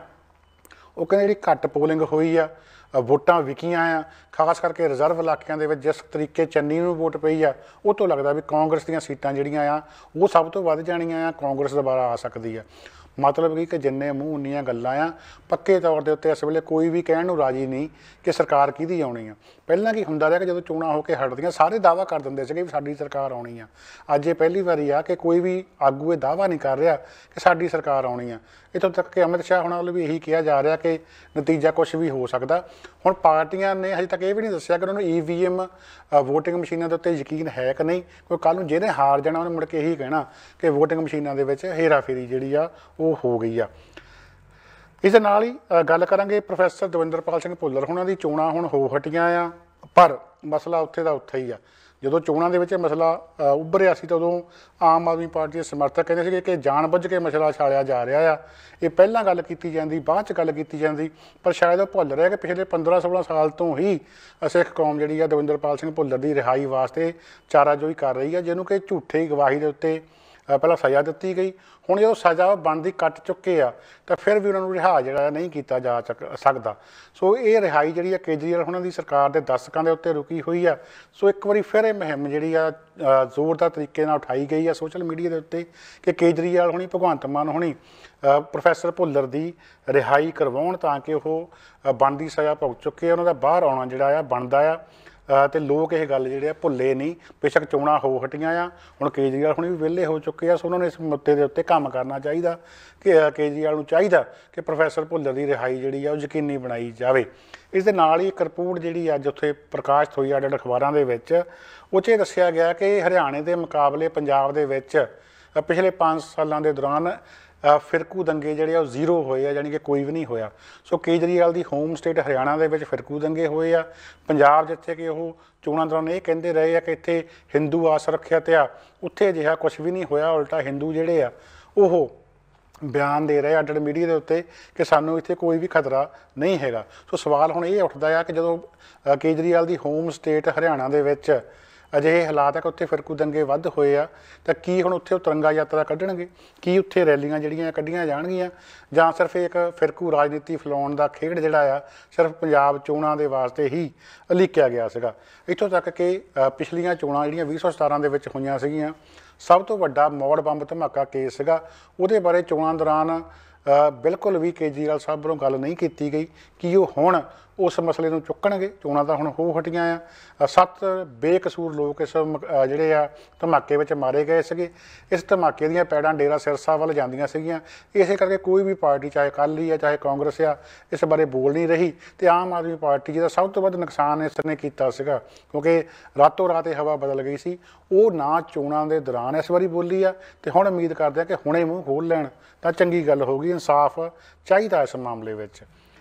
वो कहंदे जिहड़ी घट पोलिंग होई आ, वोटां विकीआं आ, खास करके रिजर्व इलाकिਆਂ ਦੇ ਵਿੱਚ जिस तरीके चन्नी ਨੂੰ वोट पई आ, ਉਹ ਤੋਂ लगदा भी कांग्रेस ਦੀਆਂ सीटां ਜਿਹੜੀਆਂ ਆ ਉਹ ਸਭ ਤੋਂ ਵੱਧ ਜਾਣੀਆਂ ਆ, कांग्रेस ਦੁਬਾਰਾ आ सकदी ਆ। मतलब कि जिन्ने मूँह उन्नियां गल्लां आ, पक्के तौर के उत्ते इस वेले कोई भी कहण नूं राजी नहीं कि सरकार किहदी आउणी आ। ਪਹਿਲਾਂ ਕੀ ਹੁੰਦਾ ਰਿਹਾ कि ਜਦੋਂ ਚੋਣਾਂ ਹੋ ਕੇ ਹਟਦੀਆਂ ਸਾਰੇ दावा कर ਦਿੰਦੇ ਸੀਗੇ ਵੀ ਸਾਡੀ ਸਰਕਾਰ ਆਉਣੀ ਆ। ਅੱਜ ਇਹ ਪਹਿਲੀ ਵਾਰੀ ਆ ਕਿ ਕੋਈ ਵੀ ਆਗੂ ਇਹ दावा नहीं कर ਰਿਹਾ कि ਸਾਡੀ ਸਰਕਾਰ ਆਉਣੀ ਆ। ਇੱਥੋਂ ਤੱਕ ਕਿ ਅਮਿਤ ਸ਼ਾਹ ਹੁਣਾਂ ਵੱਲੋਂ ਵੀ ਇਹੀ ਕਿਹਾ ਜਾ ਰਿਹਾ ਕਿ ਨਤੀਜਾ ਕੁਛ ਵੀ ਹੋ ਸਕਦਾ। ਹੁਣ ਪਾਰਟੀਆਂ ਨੇ ਹਜੇ ਤੱਕ ਇਹ ਵੀ ਨਹੀਂ ਦੱਸਿਆ ਕਿ ਉਹਨਾਂ ਨੂੰ EVM ਵੋਟਿੰਗ ਮਸ਼ੀਨਾਂ ਦੇ ਉੱਤੇ ਯਕੀਨ ਹੈ ਕਿ ਨਹੀਂ, ਕਿਉਂਕਿ ਕੱਲ੍ਹ ਨੂੰ ਜਿਹਨੇ ਹਾਰ ਜਾਣਾ ਉਹਨੇ ਮੁੜ ਕੇ ਇਹੀ ਕਹਿਣਾ ਕਿ ਵੋਟਿੰਗ ਮਸ਼ੀਨਾਂ ਦੇ ਵਿੱਚ ਹੇਰਾਫੇਰੀ ਜਿਹੜੀ ਆ ਉਹ ਹੋ ਗਈ ਆ। इस दे नाल ही गल करांगे प्रोफैसर दविंदरपाल सिंह भुल्लर हुणां दी चोणां हुण हो हटियां आ, पर मसला उत्थे दा उत्थे ही आ। ਜਦੋਂ ਚੋਣਾਂ ਦੇ ਵਿੱਚ ਮਸਲਾ ਉੱਭਰਿਆ ਸੀ ਤਾਂ ਉਦੋਂ ਆਮ ਆਦਮੀ ਪਾਰਟੀ ਦੇ ਸਮਰਥਕ ਕਹਿੰਦੇ ਸੀਗੇ ਕਿ ਜਾਣ ਬੁੱਝ ਕੇ ਮਸਲਾ ਛਾਲਿਆ ਜਾ ਰਿਹਾ ਆ, ਇਹ ਪਹਿਲਾਂ ਗੱਲ ਕੀਤੀ ਜਾਂਦੀ, ਬਾਅਦ 'ਚ ਗੱਲ ਕੀਤੀ ਜਾਂਦੀ। ਪਰ ਸ਼ਾਇਦ ਉਹ ਭੁੱਲ ਰਿਹਾ ਕਿ ਪਿਛਲੇ 15-16 ਸਾਲ ਤੋਂ ਹੀ ਸਿੱਖ ਕੌਮ ਜਿਹੜੀ ਆ ਦਵਿੰਦਰਪਾਲ ਸਿੰਘ ਭੁੱਲਰ ਦੀ ਰਿਹਾਈ ਵਾਸਤੇ ਚਾਰਾਜੋਈ ਕਰ ਰਹੀ ਆ, ਜਿਹਨੂੰ ਕਿ ਝੂਠੀ ਗਵਾਹੀ ਦੇ ਉੱਤੇ ਪਹਿਲਾਂ ਸਜ਼ਾ ਦਿੱਤੀ ਗਈ। ਹੁਣ ਜਦੋਂ ਸਜ਼ਾ ਬਣਦੀ ਕੱਟ ਚੁੱਕੇ ਆ ਤਾਂ ਫਿਰ ਵੀ ਉਹਨਾਂ ਨੂੰ ਰਿਹਾ ਜਿਹੜਾ ਨਹੀਂ ਕੀਤਾ ਜਾ ਸਕਦਾ। ਸੋ ਇਹ ਰਿਹਾਈ ਜਿਹੜੀ ਆ ਕੇਜਰੀਵਾਲ ਉਹਨਾਂ ਦੀ ਸਰਕਾਰ ਦੇ ਦਸਕਾਂ ਦੇ ਉੱਤੇ ਰੁਕੀ ਹੋਈ ਆ। ਸੋ ਇੱਕ ਵਾਰੀ ਫਿਰ ਇਹ ਮੁਹਿੰਮ ਜਿਹੜੀ ਆ ਜ਼ੋਰਦਾਰ ਤਰੀਕੇ ਨਾਲ ਉਠਾਈ ਗਈ ਆ ਸੋਸ਼ਲ ਮੀਡੀਆ ਦੇ ਉੱਤੇ ਕਿ ਕੇਜਰੀਵਾਲ ਹੁਣੀ, ਭਗਵੰਤ ਮਾਨ ਹੁਣੀ ਪ੍ਰੋਫੈਸਰ ਭੁੱਲਰ ਦੀ ਰਿਹਾਈ ਕਰਵਾਉਣ ਤਾਂ ਕਿ ਉਹ ਬਣਦੀ ਸਜ਼ਾ ਭੁਗਤ ਚੁੱਕੇ ਆ, ਉਹਨਾਂ ਦਾ ਬਾਹਰ ਆਉਣਾ ਜਿਹੜਾ ਆ ਬਣਦਾ ਆ। तो लोग ये गल जी भुले नहीं, बेशक चोणां हो हटियां आ, हुण केजरीवाल हुणे भी विहले हो चुके हैं। सो उन्होंने इस मुद्दे के उत्ते काम करना चाहिए कि केजरीवाल नूं चाहिए कि प्रोफैसर भुल्लर की रिहाई जिहड़ी आ यकीनी बनाई जाए। इस दे नाल ही एक रिपोर्ट जिहड़ी अज उत्थे प्रकाशित हुई अड अखबारां दे विच, उह 'च दस्सिया गया कि हरियाणे के मुकाबले पंजाब दे विच पिछले 5 सालों के दौरान फिरकू दंगे जिहड़े जीरो होए आ, जानी कि कोई भी नहीं होया। सो केजरीवाल की होम स्टेट हरियाणा दे विच फिरकू दंगे होए आ। पंजाब जिथे कि वो चोणां दौरान ये कहते रहे कि इत्थे हिंदू असुरक्षित आ, उत्थे अजिहा कुछ भी नहीं होया। उल्टा हिंदू जिहड़े आ वो बयान दे रहे अड मीडिया के उत्ते कि सानू इत्थे कोई भी खतरा नहीं हैगा। सो सवाल हुण ये उठदा आ कि जदों केजरीवाल की होम स्टेट हरियाणा दे विच अजिहे हालात है कि उत्थे फिरकू दंगे वध होए आ, तां की हुण उत्थे तिरंगा यात्रा कढणगे, की उत्थे रैलियां जिहड़ियां कढीਆਂ जाणगीਆਂ, ਜਾਂ सिर्फ एक फिरकू राजनीति फैलाउण दा खेड जिहड़ा आ सिर्फ पंजाब चोणां दे वास्ते ही उलीकिया गया सीगा। इत्थों तक कि पिछलियां चोणां जिहड़ियां 2017 ਦੇ ਵਿੱਚ ਹੋਈਆਂ ਸੀਗੀਆਂ ਸਭ ਤੋਂ ਵੱਡਾ ਮੌੜ ਬੰਬ ਧਮਾਕਾ ਕੇਸ ਸੀਗਾ। ਉਹਦੇ ਬਾਰੇ ਚੋਣਾਂ ਦੌਰਾਨ ਬਿਲਕੁਲ ਵੀ ਕੇਜਰੀਵਾਲ ਸਾਹਿਬ ਵੱਲੋਂ ਗੱਲ ਨਹੀਂ ਕੀਤੀ ਗਈ ਕਿ ਉਹ ਹੁਣ ਉਸ ਮਸਲੇ ਨੂੰ ਚੁੱਕਣਗੇ। ਚੋਣਾਂ ਤਾਂ ਹੁਣ ਹੋ ਹਟੀਆਂ ਆ। 7 ਬੇਕਸੂਰ ਲੋਕ ਇਸ ਜਿਹੜੇ ਆ ਧਮਾਕੇ ਵਿੱਚ ਮਾਰੇ ਗਏ ਸੀਗੇ। ਇਸ ਧਮਾਕੇ ਦੀਆਂ ਪੈੜਾਂ ਡੇਰਾ ਸਿਰਸਾ ਵੱਲ ਜਾਂਦੀਆਂ ਸੀਗੀਆਂ। ਇਸੇ ਕਰਕੇ ਕੋਈ ਵੀ ਪਾਰਟੀ, ਚਾਹੇ ਅਕਾਲੀ ਆ ਚਾਹੇ ਕਾਂਗਰਸ ਆ, ਇਸ ਬਾਰੇ ਬੋਲ ਨਹੀਂ ਰਹੀ। ਤੇ ਆਮ ਆਦਮੀ ਪਾਰਟੀ ਜਿਹਦਾ ਸਭ ਤੋਂ ਵੱਧ ਨੁਕਸਾਨ ਇਸ ਨੇ ਕੀਤਾ ਸੀਗਾ, ਕਿਉਂਕਿ ਰਾਤੋਂ ਰਾਤ ਇਹ ਹਵਾ ਬਦਲ ਗਈ ਸੀ, ਉਹ ਨਾ ਚੋਣਾਂ ਦੇ ਦੌਰਾਨ ਇਸ ਵਾਰੀ ਬੋਲੀ ਆ ਤੇ ਹੁਣ ਉਮੀਦ ਕਰਦੇ ਆ ਕਿ ਹੁਣੇ ਮੂੰਹ ਖੋਲ੍ਹ ਲੈਣ ਤਾਂ ਚੰਗੀ ਗੱਲ ਹੋਊਗੀ। ਇਨਸਾਫ ਚਾਹੀਦਾ ਇਸ ਮਾਮਲੇ ਵਿੱਚ।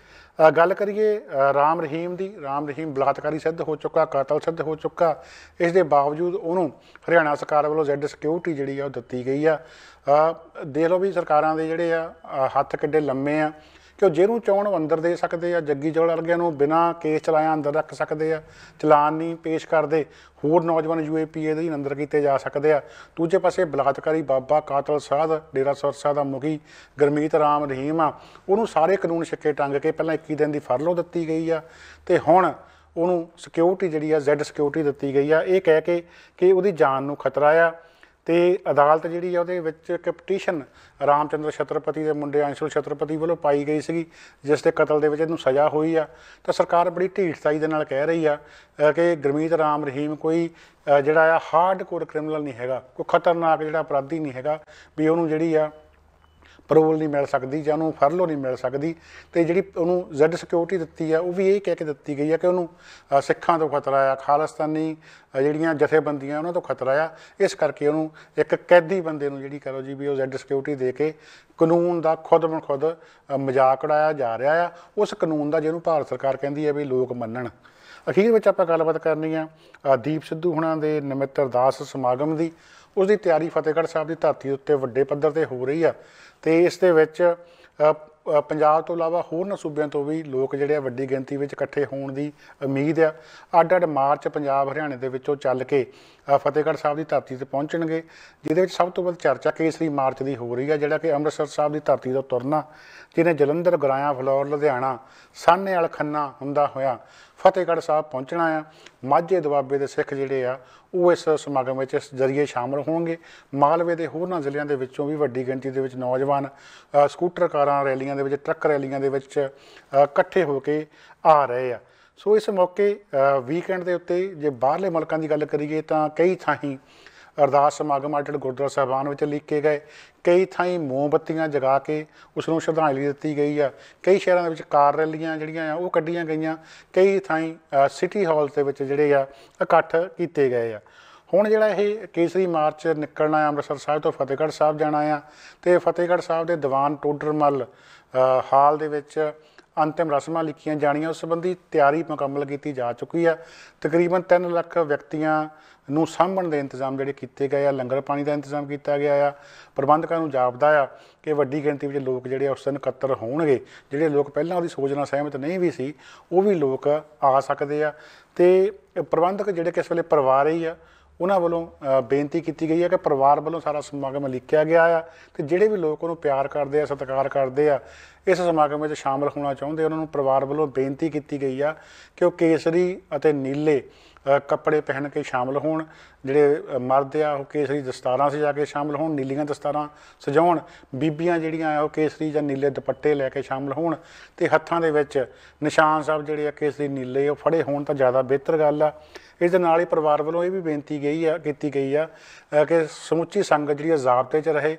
ਗੱਲ ਕਰੀਏ ਰਾਮ ਰਹੀਮ ਦੀ। ਰਾਮ ਰਹੀਮ ਬਲਾਤਕਾਰੀ ਸਿੱਧ ਹੋ ਚੁੱਕਾ, ਕਾਤਲ ਸਿੱਧ ਹੋ ਚੁੱਕਾ। ਇਸ ਦੇ ਬਾਵਜੂਦ ਉਹਨੂੰ ਹਰਿਆਣਾ ਸਰਕਾਰ ਵੱਲੋਂ ਜ਼ੈਡ ਸਿਕਿਉਰਿਟੀ ਜਿਹੜੀ ਆ ਉਹ ਦਿੱਤੀ ਗਈ ਆ। ਦੇਖ ਲਓ ਵੀ ਸਰਕਾਰਾਂ ਦੇ ਜਿਹੜੇ ਆ ਹੱਥ ਕਿੱਡੇ ਲੰਮੇ ਆ ਕਿ ਉਹ ਜਿਹਨੂੰ ਚਾਹੁਣ ਉਹ ਅੰਦਰ ਦੇ ਸਕਦੇ ਆ। ਜੱਗੀ ਜੋੜ ਵਰਗਿਆਂ ਨੂੰ ਬਿਨਾਂ ਕੇਸ ਚਲਾਇਆ ਅੰਦਰ ਰੱਖ ਸਕਦੇ ਆ, ਚਲਾਨ ਨਹੀਂ ਪੇਸ਼ ਕਰਦੇ। ਹੋਰ ਨੌਜਵਾਨ UAPA ਦੇ ਅੰਦਰ ਕੀਤੇ ਜਾ ਸਕਦੇ ਆ। ਦੂਜੇ ਪਾਸੇ ਬਲਾਤਕਾਰੀ ਬਾਬਾ ਕਾਤਲ ਸਾਧ ਡੇਰਾ ਸਿਰਸਾ ਦਾ ਮੁਖੀ ਗੁਰਮੀਤ ਰਾਮ ਰਹੀਮ ਆ, ਉਹਨੂੰ ਸਾਰੇ ਕਾਨੂੰਨ ਛਿੱਕੇ ਟੰਗ ਕੇ ਪਹਿਲਾਂ 21 ਦਿਨ ਦੀ ਫਰਲੋ ਦਿੱਤੀ ਗਈ ਆ ਤੇ ਹੁਣ ਉਹਨੂੰ ਸਿਕਿਉਰਿਟੀ ਜਿਹੜੀ ਆ ਜ਼ੈਡ ਸਿਕਿਉਰਿਟੀ ਦਿੱਤੀ ਗਈ ਆ, ਇਹ ਕਹਿ ਕੇ ਕਿ ਉਹਦੀ ਜਾਨ ਨੂੰ ਖਤਰਾ ਆ। ਤੇ ਅਦਾਲਤ ਜਿਹੜੀ ਆ ਉਹਦੇ ਵਿੱਚ ਇੱਕ ਪਟੀਸ਼ਨ ਰਾਮਚੰਦਰ ਛਤਰਪਤੀ ਦੇ ਮੁੰਡੇ ਅੰਸ਼ੁਲ ਛਤਰਪਤੀ ਵੱਲੋਂ ਪਾਈ ਗਈ ਸੀਗੀ, ਜਿਸ ਦੇ ਕਤਲ ਦੇ ਵਿੱਚ ਇਹਨੂੰ ਸਜ਼ਾ ਹੋਈ ਆ। ਤਾਂ ਸਰਕਾਰ ਬੜੀ ਢੀਠਤਾਈ ਦੇ ਨਾਲ ਕਹਿ ਰਹੀ ਆ ਕਿ ਗੁਰਮੀਤ ਰਾਮ ਰਹੀਮ ਕੋਈ ਜਿਹੜਾ ਆ ਹਾਰਡ ਕੋਰ ਕ੍ਰਿਮੀਨਲ ਨਹੀਂ ਹੈਗਾ, ਕੋਈ ਖਤਰਨਾਕ ਜਿਹੜਾ ਅਪਰਾਧੀ ਨਹੀਂ ਹੈਗਾ ਵੀ ਉਹਨੂੰ ਜਿਹੜੀ ਆ ਪਰੋਲ ਨਹੀਂ ਮਿਲ ਸਕਦੀ ਜਾਂ ਉਹਨੂੰ ਫਰਲੋ ਨਹੀਂ ਮਿਲ ਸਕਦੀ। ਤੇ ਜਿਹੜੀ ਉਹਨੂੰ ਜ਼ੈਡ ਸਿਕਿਉਰਿਟੀ ਦਿੱਤੀ ਆ ਉਹ ਵੀ ਇਹ ਕਹਿ ਕੇ ਦਿੱਤੀ ਗਈ ਆ ਕਿ ਉਹਨੂੰ ਸਿੱਖਾਂ ਤੋਂ ਖਤਰਾ ਆ, ਖਾਲਿਸਤਾਨੀ ਜਿਹੜੀਆਂ ਜਥੇਬੰਦੀਆਂ ਉਹਨਾਂ ਤੋਂ ਖਤਰਾ ਆ। ਇਸ ਕਰਕੇ ਉਹਨੂੰ ਇੱਕ ਕੈਦੀ ਬੰਦੇ ਨੂੰ ਜਿਹੜੀ ਕਰੋ ਜੀ ਵੀ ਉਹ ਜ਼ੈਡ ਸਿਕਿਉਰਿਟੀ ਦੇ ਕੇ ਕਾਨੂੰਨ ਦਾ ਖੁਦ ਮਜ਼ਾਕ ਉਡਾਇਆ ਜਾ ਰਿਹਾ ਆ। ਉਸ ਕਾਨੂੰਨ ਦਾ ਜਿਹਨੂੰ ਭਾਰਤ ਸਰਕਾਰ ਕਹਿੰਦੀ ਹੈ ਵੀ ਲੋਕ ਮੰਨਣ। ਅਖੀਰ ਵਿੱਚ ਆਪਾਂ ਗੱਲਬਾਤ ਕਰਨੀ ਆ ਦੀਪ ਸਿੱਧੂ ਹੁਣਾਂ ਦੇ ਨਮਿੱਤ ਅਰਦਾਸ ਸਮਾਗਮ ਦੀ। ਉਸ ਦੀ ਤਿਆਰੀ ਫਤਿਹਗੜ੍ਹ ਸਾਹਿਬ ਦੀ ਧਰਤੀ ਉੱਤੇ ਵੱਡੇ ਪੱਧਰ 'ਤੇ ਹੋ ਰਹੀ ਆ ਤੇ ਇਸ ਦੇ ਵਿੱਚ ਪੰਜਾਬ ਤੋਂ ਇਲਾਵਾ ਹੋਰਨਾਂ ਸੂਬਿਆਂ ਤੋਂ ਵੀ ਲੋਕ ਜਿਹੜੇ ਆ ਵੱਡੀ ਗਿਣਤੀ ਵਿੱਚ ਇਕੱਠੇ ਹੋਣ ਦੀ ਉਮੀਦ ਆ। ਅੱਡ ਮਾਰਚ ਪੰਜਾਬ ਹਰਿਆਣੇ ਦੇ ਵਿੱਚੋਂ ਚੱਲ ਕੇ ਫਤਿਹਗੜ੍ਹ ਸਾਹਿਬ ਦੀ ਧਰਤੀ 'ਤੇ ਪਹੁੰਚਣਗੇ, ਜਿਹਦੇ ਵਿੱਚ ਸਭ ਤੋਂ ਵੱਧ ਚਰਚਾ ਕੇਸਰੀ ਮਾਰਚ ਦੀ ਹੋ ਰਹੀ ਆ, ਜਿਹੜਾ ਕਿ ਅੰਮ੍ਰਿਤਸਰ ਸਾਹਿਬ ਦੀ ਧਰਤੀ ਤੋਂ ਤੁਰਨਾ, ਜਿਹਨੇ ਜਲੰਧਰ, ਗੁਰਾਇਆ, ਫਲੌਰ, ਲੁਧਿਆਣਾ, ਸਾਹਨੇਵਾਲ, ਖੰਨਾ ਹੁੰਦਾ ਹੋਇਆ ਫਤਿਹਗੜ੍ਹ ਸਾਹਿਬ ਪਹੁੰਚਣਾ ਆ। ਮਾਝੇ ਦੁਆਬੇ ਦੇ ਸਿੱਖ ਜਿਹੜੇ ਆ ਉਹ ਇਸ ਸਮਾਗਮ ਵਿੱਚ ਇਸ ਜ਼ਰੀਏ ਸ਼ਾਮਲ ਹੋਣਗੇ। ਮਾਲਵੇ ਦੇ ਹੋਰਨਾਂ ਜ਼ਿਲ੍ਹਿਆਂ ਦੇ ਵਿੱਚੋਂ ਵੀ ਵੱਡੀ ਗਿਣਤੀ ਦੇ ਵਿੱਚ ਨੌਜਵਾਨ ਸਕੂਟਰ ਕਾਰਾਂ ਰੈਲੀਆਂ ਦੇ ਵਿੱਚ, ਟਰੱਕ ਰੈਲੀਆਂ ਦੇ ਵਿੱਚ ਇਕੱਠੇ ਹੋ ਕੇ ਆ ਰਹੇ ਆ। ਸੋ ਇਸ ਮੌਕੇ ਵੀਕਐਂਡ ਦੇ ਉੱਤੇ ਜੇ ਬਾਹਰਲੇ ਮੁਲਕਾਂ ਦੀ ਗੱਲ ਕਰੀਏ ਤਾਂ ਕਈ ਥਾਈਂ ਅਰਦਾਸ ਸਮਾਗਮ ਅੱਡ ਗੁਰਦੁਆਰਾ ਸਾਹਿਬਾਨ ਵਿੱਚ ਲਿਖੇ ਗਏ, ਕਈ ਥਾਈਂ ਮੋਮਬੱਤੀਆਂ ਜਗਾ ਕੇ ਉਸ ਨੂੰ ਸ਼ਰਧਾਂਜਲੀ ਦਿੱਤੀ ਗਈ ਆ। ਕਈ ਸ਼ਹਿਰਾਂ ਦੇ ਵਿੱਚ ਕਾਰ ਰੈਲੀਆਂ ਜਿਹੜੀਆਂ ਆ ਉਹ ਕੱਢੀਆਂ ਗਈਆਂ। ਕਈ ਥਾਈਂ ਸਿਟੀ ਹਾਲ ਦੇ ਵਿੱਚ ਜਿਹੜੇ ਆ ਇਕੱਠ ਕੀਤੇ ਗਏ ਆ। ਹੁਣ ਜਿਹੜਾ ਇਹ ਕੇਸਰੀ ਮਾਰਚ ਨਿਕਲਣਾ ਅੰਮ੍ਰਿਤਸਰ ਸਾਹਿਬ ਤੋਂ ਫਤਿਹਗੜ੍ਹ ਸਾਹਿਬ ਜਾਣਾ ਆ ਤੇ ਫਤਿਹਗੜ੍ਹ ਸਾਹਿਬ ਦੇ ਦੀਵਾਨ ਟੋਡਰਮੱਲ ਹਾਲ ਦੇ ਵਿੱਚ ਅੰਤਿਮ ਰਸਮਾਂ ਲਿਖੀਆਂ ਜਾਣੀਆਂ। ਉਸ ਸੰਬੰਧੀ ਤਿਆਰੀ ਮੁਕੰਮਲ ਕੀਤੀ ਜਾ ਚੁੱਕੀ ਆ। ਤਕਰੀਬਨ 3 ਲੱਖ ਵਿਅਕਤੀਆਂ ਨੂੰ ਸਾਂਭਣ ਦੇ ਇੰਤਜ਼ਾਮ ਜਿਹੜੇ ਕੀਤੇ ਗਏ ਆ। ਲੰਗਰ ਪਾਣੀ ਦਾ ਇੰਤਜ਼ਾਮ ਕੀਤਾ ਗਿਆ ਆ। ਪ੍ਰਬੰਧਕਾਂ ਨੂੰ ਜਾਪਦਾ ਆ ਕਿ ਵੱਡੀ ਗਿਣਤੀ ਵਿੱਚ ਲੋਕ ਜਿਹੜੇ ਉਸ ਦਿਨ ਇਕੱਤਰ ਹੋਣਗੇ। ਜਿਹੜੇ ਲੋਕ ਪਹਿਲਾਂ ਉਹਦੀ ਸੋਚ ਨਾਲ ਸਹਿਮਤ ਨਹੀਂ ਵੀ ਸੀ ਉਹ ਵੀ ਲੋਕ ਆ ਸਕਦੇ ਆ। ਤੇ ਪ੍ਰਬੰਧਕ ਜਿਹੜੇ ਕਿਸ ਵੇਲੇ ਪਰਿਵਾਰ ਹੀ ਆ ਉਹਨਾਂ ਵੱਲੋਂ ਬੇਨਤੀ ਕੀਤੀ ਗਈ ਹੈ ਕਿ ਪਰਿਵਾਰ ਵੱਲੋਂ ਸਾਰਾ ਸਮਾਗਮ ਲਿਖਿਆ ਗਿਆ ਆ ਤੇ ਜਿਹੜੇ ਵੀ ਲੋਕ ਉਹਨੂੰ ਪਿਆਰ ਕਰਦੇ ਆ, ਸਤਿਕਾਰ ਕਰਦੇ ਆ, ਇਸ ਸਮਾਗਮ ਵਿੱਚ ਸ਼ਾਮਲ ਹੋਣਾ ਚਾਹੁੰਦੇ, ਉਹਨਾਂ ਨੂੰ ਪਰਿਵਾਰ ਵੱਲੋਂ ਬੇਨਤੀ ਕੀਤੀ ਗਈ ਆ ਕਿ ਉਹ ਕੇਸਰੀ ਅਤੇ ਨੀਲੇ ਕੱਪੜੇ ਪਹਿਨ ਕੇ ਸ਼ਾਮਲ ਹੋਣ। ਜਿਹੜੇ ਮਰਦ ਆ ਉਹ ਕੇਸਰੀ ਦਸਤਾਰਾਂ ਸਜਾ ਕੇ ਸ਼ਾਮਲ ਹੋਣ, ਨੀਲੀਆਂ ਦਸਤਾਰਾਂ ਸਜਾਉਣ। ਬੀਬੀਆਂ ਜਿਹੜੀਆਂ ਆ ਉਹ ਕੇਸਰੀ ਜਾਂ ਨੀਲੇ ਦੁਪੱਟੇ ਲੈ ਕੇ ਸ਼ਾਮਲ ਹੋਣ ਤੇ ਹੱਥਾਂ ਦੇ ਵਿੱਚ ਨਿਸ਼ਾਨ ਸਾਹਿਬ ਜਿਹੜੇ ਆ ਕੇਸਰੀ ਨੀਲੇ ਉਹ ਫੜੇ ਹੋਣ ਤਾਂ ਜ਼ਿਆਦਾ ਬਿਹਤਰ ਗੱਲ ਆ। ਇਸ ਦੇ ਨਾਲ ਹੀ ਪਰਿਵਾਰ ਵੱਲੋਂ ਇਹ ਵੀ ਬੇਨਤੀ ਕੀਤੀ ਗਈ ਆ ਕਿ ਸਮੁੱਚੀ ਸੰਗਤ ਜਿਹੜੀ ਆ ਜ਼ਾਬਤੇ 'ਚ ਰਹੇ।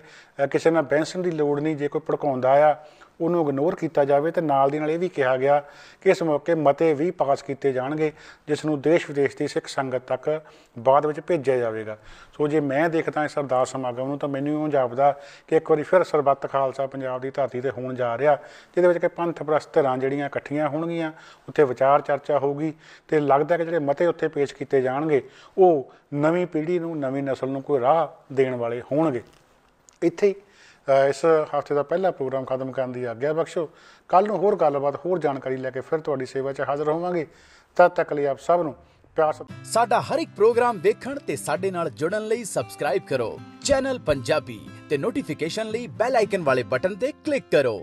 ਕਿਸੇ ਨਾਲ ਬਹਿਸਣ ਦੀ ਲੋੜ ਨਹੀਂ। ਜੇ ਕੋਈ ਭੜਕਾਉਂਦਾ ਆ ਉਹਨੂੰ ਇਗਨੋਰ ਕੀਤਾ ਜਾਵੇ। ਤੇ ਨਾਲ ਦੀ ਨਾਲ ਇਹ ਵੀ ਕਿਹਾ ਗਿਆ ਕਿ ਇਸ ਮੌਕੇ ਮਤੇ ਵੀ ਪਾਸ ਕੀਤੇ ਜਾਣਗੇ ਜਿਸ ਨੂੰ ਦੇਸ਼ ਵਿਦੇਸ਼ ਦੀ ਸਿੱਖ ਸੰਗਤ ਤੱਕ ਬਾਅਦ ਵਿੱਚ ਭੇਜਿਆ ਜਾਵੇਗਾ। ਸੋ ਜੇ ਮੈਂ ਦੇਖਦਾ ਇਸ ਅਰਦਾਸ ਸਮਾਗਮ ਨੂੰ ਤਾਂ ਮੈਨੂੰ ਇਉਂ ਜਾਪਦਾ ਕਿ ਇੱਕ ਵਾਰੀ ਫਿਰ ਸਰਬੱਤ ਖਾਲਸਾ ਪੰਜਾਬ ਦੀ ਧਰਤੀ 'ਤੇ ਹੋਣ ਜਾ ਰਿਹਾ, ਜਿਹਦੇ ਵਿੱਚ ਕਿ ਪੰਥ ਪ੍ਰਸਤ ਧਿਰਾਂ ਜਿਹੜੀਆਂ ਇਕੱਠੀਆਂ ਹੋਣਗੀਆਂ, ਉੱਥੇ ਵਿਚਾਰ ਚਰਚਾ ਹੋਊਗੀ ਤੇ ਲੱਗਦਾ ਕਿ ਜਿਹੜੇ ਮਤੇ ਉੱਥੇ ਪੇਸ਼ ਕੀਤੇ ਜਾਣਗੇ ਉਹ ਨਵੀਂ ਪੀੜ੍ਹੀ ਨੂੰ, ਨਵੀਂ ਨਸਲ ਨੂੰ ਕੋਈ ਰਾਹ ਦੇਣ ਵਾਲੇ ਹੋਣਗੇ। ਇੱਥੇ ਇਸ ਹਫ਼ਤੇ ਦਾ ਪਹਿਲਾ ਪ੍ਰੋਗਰਾਮ ਖਤਮ ਕਰਨ ਦੀ ਆਗਿਆ ਬਖਸ਼ੋ। ਕੱਲ੍ਹ ਨੂੰ ਹੋਰ ਗੱਲਬਾਤ, ਹੋਰ ਜਾਣਕਾਰੀ ਲੈ ਕੇ ਫਿਰ ਤੁਹਾਡੀ ਸੇਵਾ 'ਚ ਹਾਜ਼ਰ ਹੋਵਾਂਗੇ। ਤਦ ਤੱਕ ਲਈ ਆਪ ਸਭ ਨੂੰ ਪਿਆਰ। ਸਾਡਾ ਹਰ ਇੱਕ ਪ੍ਰੋਗਰਾਮ ਦੇਖਣ ਤੇ ਸਾਡੇ ਨਾਲ ਜੁੜਨ ਲਈ ਸਬਸਕ੍ਰਾਈਬ ਕਰੋ ਚੈਨਲ ਪੰਜਾਬੀ ਤੇ ਨੋਟੀਫਿਕੇਸ਼ਨ ਲਈ ਬੈਲ ਆਈਕਨ ਵਾਲੇ ਬਟਨ ਤੇ ਕਲਿੱਕ ਕਰੋ।